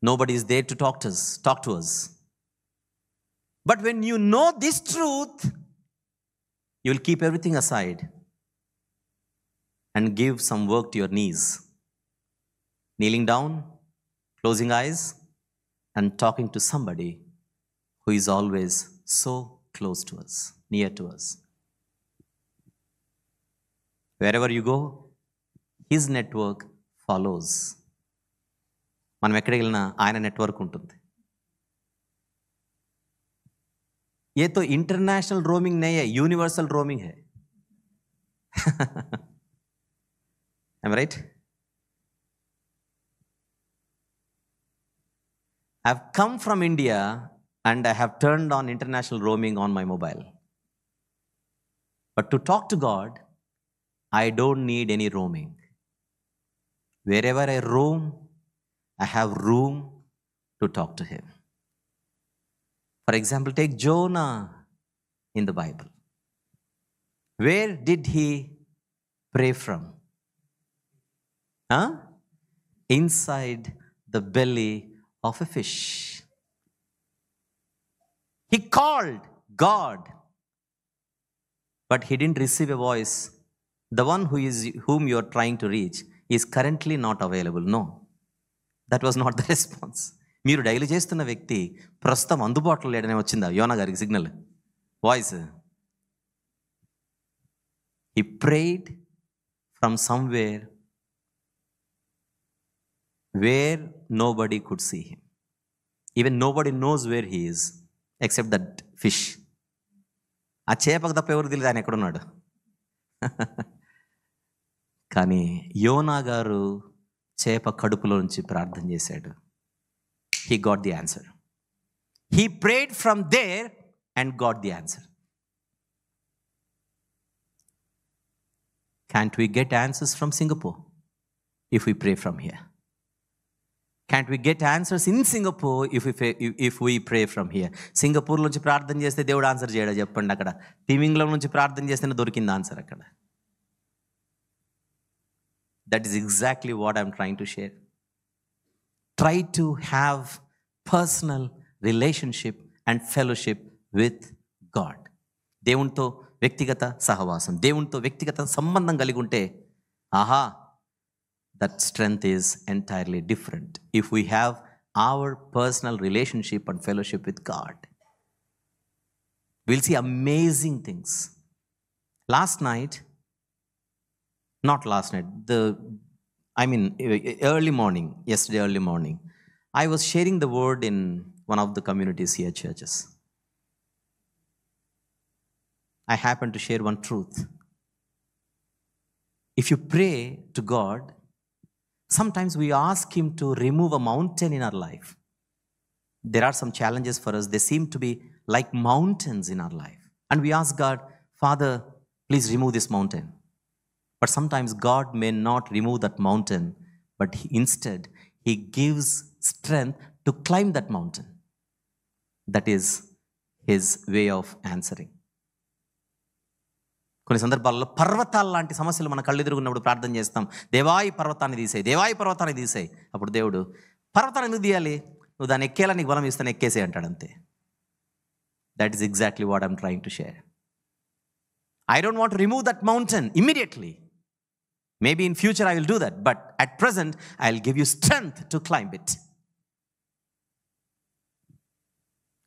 Nobody is there to talk to us. But when you know this truth, you will keep everything aside and give some work to your knees. Kneeling down, closing eyes, and talking to somebody who is always so close to us, near to us. Wherever you go, His network follows. మనం ఎక్కడికి వెళ్ళినా ఆయన network ఉంటుంది. ये तो international roaming नहीं है, universal roaming है. Am I right? I have come from India and I have turned on international roaming on my mobile. But to talk to God, I don't need any roaming. Wherever I roam, I have room to talk to Him. For example, take Jonah in the Bible. Where did he pray from? Inside the belly of a fish. He called God, but he didn't receive a voice. The one whom you are trying to reach is currently not available. No, that was not the response. మీరు daily చేస్తున్న వ్యక్తి ప్రస్తుతం అందుబాటులో లేడనే వచ్చిందా యోనా గారికి signal, voice? He prayed from somewhere where nobody could see him. Even nobody knows where he is except that fish. ఆ చేపకు తప్ప ఎవరు తెలియదు ఆయన ఎక్కడున్నాడు. కానీ యోనా గారు చేప కడుపులో నుంచి ప్రార్థన చేశాడు. He got the answer. He prayed from there and got the answer. Can't we get answers from Singapore if we pray from here? Can't we get answers in Singapore if we pray from here? Singapore నుంచి ప్రార్థన చేస్తే దేవుడు answer చేయడా చెప్పండి. అక్కడ తిమింగ్లం నుంచి ప్రార్థన చేస్తేనే దొరికింది ఆన్సర్ అక్కడ. That is exactly what I'm trying to share. Try to have personal relationship and fellowship with God. దేవునితో వ్యక్తిగత సహవాసం, దేవునితో వ్యక్తిగత సంబంధం కలిగి ఉంటే ఆహా, that strength is entirely different. If we have our personal relationship and fellowship with God, we'll see amazing things. Yesterday early morning, I was sharing the word in one of the communities here, churches. I happened to share one truth. If you pray to God, sometimes we ask Him to remove a mountain in our life. There are some challenges for us. They seem to be like mountains in our life. And we ask God, Father, please remove this mountain. But sometimes God may not remove that mountain, but instead He gives strength to climb that mountain. That is His way of answering. కొన్ని సందర్భాల్లో పర్వతాల లాంటి సమస్యలు మన కళ్ళెదురుగున్నప్పుడు ప్రార్థన చేస్తాం, దేవాయి పర్వతాన్ని తీసేయి, దేవాయి పర్వతాన్ని తీసేయి. అప్పుడు దేవుడు, పర్వతాన్ని ఎందుకు తీయాలి, నువ్వు దాన్ని ఎక్కేలా నీకు బలం ఇస్తాను, ఎక్కేసే అంటాడు అంతే. That is exactly what I'm trying to share. I don't want to remove that mountain immediately. Maybe in future I will do that, but at present I will give you strength to climb it.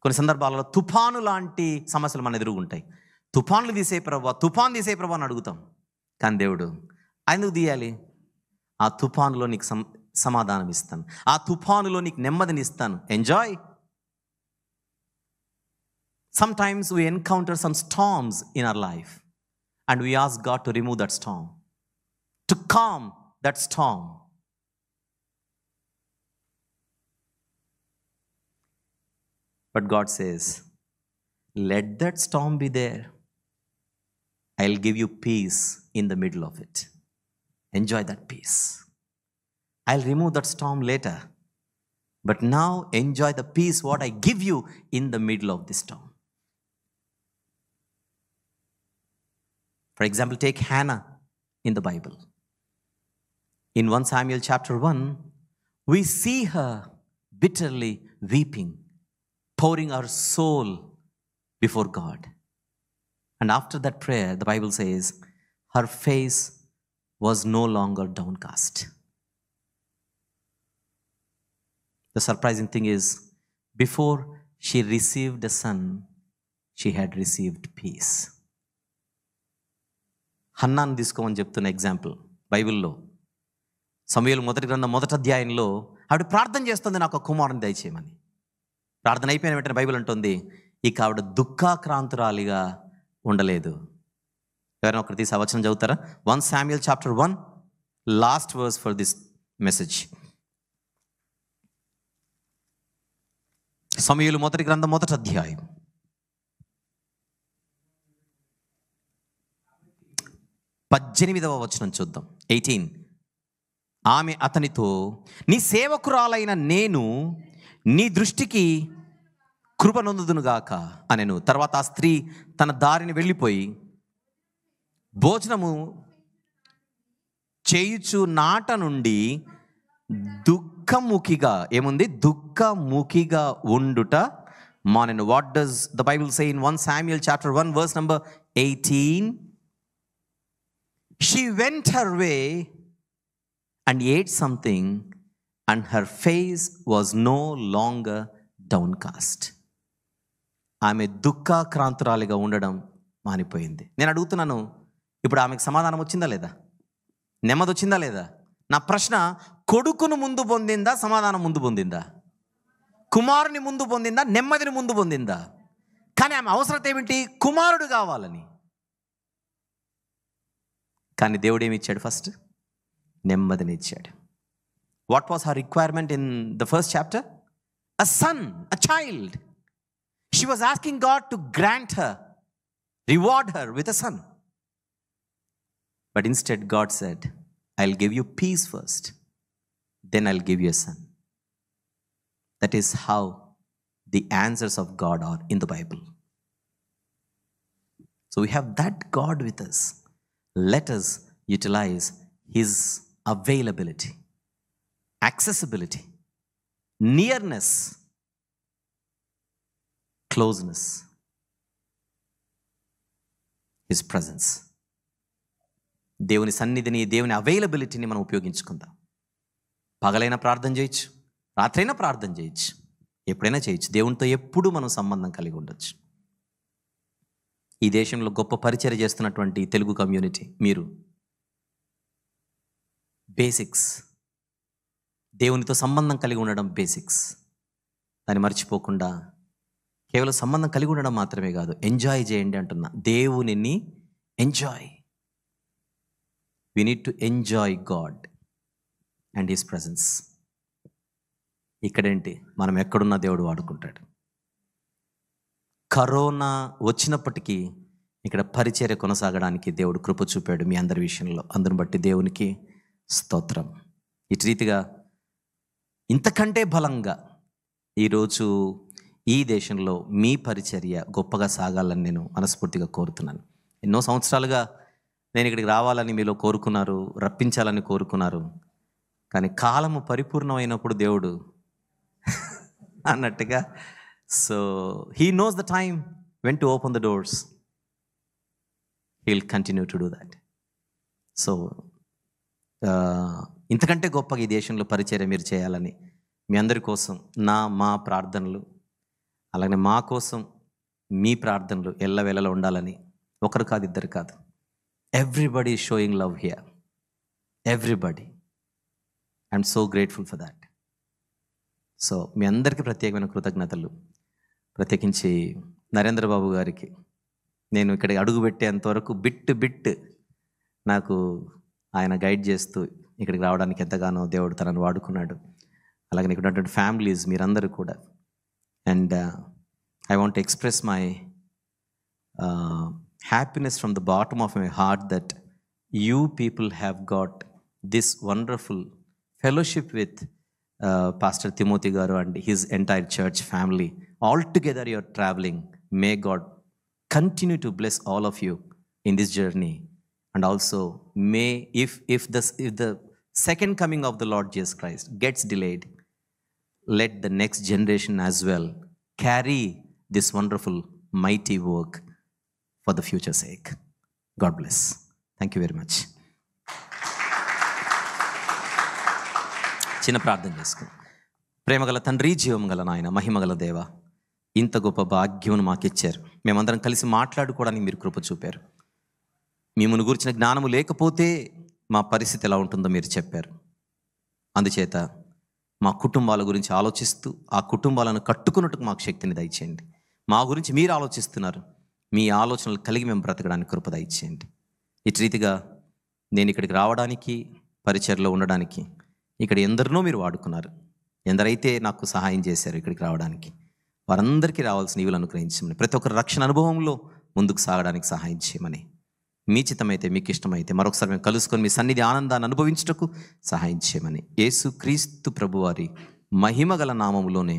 కొన్ని సందర్భాలలో తుఫాను లాంటి సమస్యలు మన ఎదురుగుంటాయి. తుఫాన్లు తీసే ప్రభా, తుఫాన్ తీసే ప్రభా అని అడుగుతాం. కానీ దేవుడు ఎందుకు తీయాలి, ఆ తుఫానులో నీకు సమాధానం ఇస్తాను, ఆ తుఫానులో నీకు నెమ్మదిని ఇస్తాను, enjoy. Sometimes we encounter some storms in our life and we ask God to remove that storm, to calm that storm. But God says, let that storm be there. I'll give you peace in the middle of it. Enjoy that peace. I'll remove that storm later. But now enjoy the peace what I give you in the middle of this storm. For example, take Hannah in the Bible. In 1 Samuel chapter 1, we see her bitterly weeping, pouring her soul before God. And after that prayer, the Bible says, her face was no longer downcast. The surprising thing is, before she received a son, she had received peace. హన్నాను తీసుకోమని చెప్తున్న example బైబిల్లో సమూయేలు మొదటి గ్రంథం 1వ అధ్యాయంలో ఆవిడ ప్రార్థన చేస్తుంది, నాకు ఒక కుమారుని దయచేయమని. ప్రార్థన అయిపోయిన వెంటనే బైబిల్ అంటుంది, ఇక ఆవిడ దుఃఖాక్రాంతురాలిగా ఉండలేదు. ఎవరైనా ఒకటి తీసి ఆ వచనం చదువుతారా? 1 Samuel chapter 1, last verse for this message. సమూయేలు మొదటి గ్రంథం 1వ అధ్యాయం 18వ వచనం చూద్దాం. 18. ఆమె అతనితో, నీ సేవకురాలైన నేను నీ దృష్టికి కృపనొందుదునుగాక అనెను. తర్వాత ఆ స్త్రీ తన దారిని వెళ్ళిపోయి భోజనము చేయుచు నాట నుండి దుఃఖముఖిగా, ఏముంది, దుఃఖముఖిగా ఉండుట మానెను. What does the Bible say in 1 Samuel chapter 1 verse number 18? She went her way and ate something, and her face was no longer downcast. ఆమె దుఃఖాక్రాంతురాలిగా ఉండడం మానిపోయింది. నేను అడుగుతున్నాను, ఇప్పుడు ఆమెకు సమాధానం వచ్చిందా లేదా, నెమ్మది వచ్చిందా లేదా? నా ప్రశ్న, కొడుకును ముందు పొందిందా, సమాధానం ముందు పొందిందా? కుమారుని ముందు పొందిందా, నెమ్మదిని ముందు పొందిందా? కానీ ఆమె అవసరత ఏమిటి? కుమారుడు కావాలని. కానీ దేవుడు ఏమి ఇచ్చాడు? ఫస్ట్ నెమ్మదిని ఇచ్చాడు. What was her requirement in the first chapter? A son, a child. She was asking God to grant her, reward her with a son. But instead God said, I will give you peace first, then I will give you a son. That is how the answers of God are in the Bible. So we have that God with us. Let us utilize His availability, accessibility, nearness, closeness, His presence. దేవుని సన్నిధిని, దేవుని అవైలబిలిటీని మనం ఉపయోగించుకుందాం. పగలైనా ప్రార్థన చేయొచ్చు, రాత్రైనా ప్రార్థన చేయొచ్చు, ఎప్పుడైనా చేయొచ్చు. దేవునితో ఎప్పుడూ మనం సంబంధం కలిగి ఉండొచ్చు. ఈ దేశంలో గొప్ప పరిచర్య చేస్తున్నటువంటి తెలుగు కమ్యూనిటీ, మీరు బేసిక్స్, దేవునితో సంబంధం కలిగి ఉండడం బేసిక్స్. దాన్ని మర్చిపోకుండా కేవలం సంబంధం కలిగి ఉండడం మాత్రమే కాదు, ఎంజాయ్ చేయండి అంటున్నా. దేవునిని enjoy. We need to enjoy God and His presence. ఇక్కడేంటి, మనం ఎక్కడున్నా దేవుడు వాడుకుంటాడు. కరోనా వచ్చినప్పటికీ ఇక్కడ పరిచర్య కొనసాగడానికి దేవుడు కృప చూపాడు మీ అందరి విషయంలో. అందుని బట్టి దేవునికి స్తోత్రం. ఇటు రీతిగా ఇంతకంటే బలంగా ఈరోజు ఈ దేశంలో మీ పరిచర్య గొప్పగా సాగాలని నేను మనస్ఫూర్తిగా కోరుతున్నాను. ఎన్నో సంవత్సరాలుగా నేను ఇక్కడికి రావాలని మీలో కోరుకున్నారు, రప్పించాలని కోరుకున్నారు. కానీ కాలము పరిపూర్ణమైనప్పుడు దేవుడు అన్నట్టుగా, so He knows the time when to open the doors. He will continue to do that. So ఇంతకంటే గొప్పగా ఈ దేశంలో పరిచర్య మీరు చేయాలని మీ అందరి కోసం మా ప్రార్థనలు, అలాగే మా కోసం మీ ప్రార్థనలు ఎల్లవేళలా ఉండాలని, ఒకరు కాదు, ఇద్దరు కాదు, everybody is showing love here. Everybody. I'm so grateful for that. So మీ అందరికీ ప్రత్యేకమైన కృతజ్ఞతలు. ప్రత్యేకించి నరేంద్ర బాబు గారికి, నేను ఇక్కడికి అడుగు పెట్టేంతవరకు బిట్ నాకు ఆయన గైడ్ చేస్తూ ఇక్కడికి రావడానికి ఎంతగానో దేవుడు తనను వాడుకున్నాడు. అలాగే ఇక్కడ ఉన్నటువంటి ఫ్యామిలీస్ మీరందరూ కూడా. And I want to express my happiness from the bottom of my heart that you people have got this wonderful fellowship with Pastor Timothy Garu and his entire church family. All together you are traveling. May God continue to bless all of you in this journey. And also may, if the second coming of the Lord Jesus Christ gets delayed, let the next generation as well carry this wonderful mighty work for the future sake. God bless. Thank you very much. చిన్న ప్రార్థన చేసుకుందాం. ప్రేమగల తండ్రి, జీవం గల నాయన, మహిమగల దేవ, ఇంత గొప్ప భాగ్యం మాకు ఇచ్చారు. మేమందరం కలిసి మాట్లాడుకోవడానికి మీరు కృప చూపారు. మిమ్మల్ని గురించిన జ్ఞానము లేకపోతే మా పరిస్థితి ఎలా ఉంటుందో మీరు చెప్పారు. అందుచేత మా కుటుంబాల గురించి ఆలోచిస్తూ ఆ కుటుంబాలను కట్టుకున్నట్టుకు మాకు శక్తిని దయచేయండి. మా గురించి మీరు ఆలోచిస్తున్నారు, మీ ఆలోచనలు కలిగి మేము బ్రతకడానికి కృప దయచేయండి. ఇటు రీతిగా నేను ఇక్కడికి రావడానికి, పరిచర్లో ఉండడానికి ఇక్కడ ఎందరినో మీరు వాడుకున్నారు. ఎందరైతే నాకు సహాయం చేశారు ఇక్కడికి రావడానికి, వారందరికీ రావాల్సిన ఈవులు అనుగ్రహించమని, ప్రతి ఒక్కరి రక్షణ అనుభవంలో ముందుకు సాగడానికి సహాయం చేయమని, మీ చిత్తమైతే, మీకు ఇష్టమైతే మరొకసారి మేము కలుసుకొని మీ సన్నిధి ఆనందాన్ని అనుభవించుటకు సహాయం చేయమని యేసు క్రీస్తు ప్రభువారి మహిమగల నామములోనే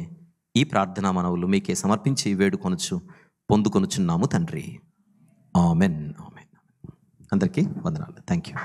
ఈ ప్రార్థనా మనవులు మీకే సమర్పించి వేడుకొనుచు పొందుకొనుచున్నాము తండ్రి. ఆమెన్. ఆమెన్. అందరికీ వందనాలు. Thank you.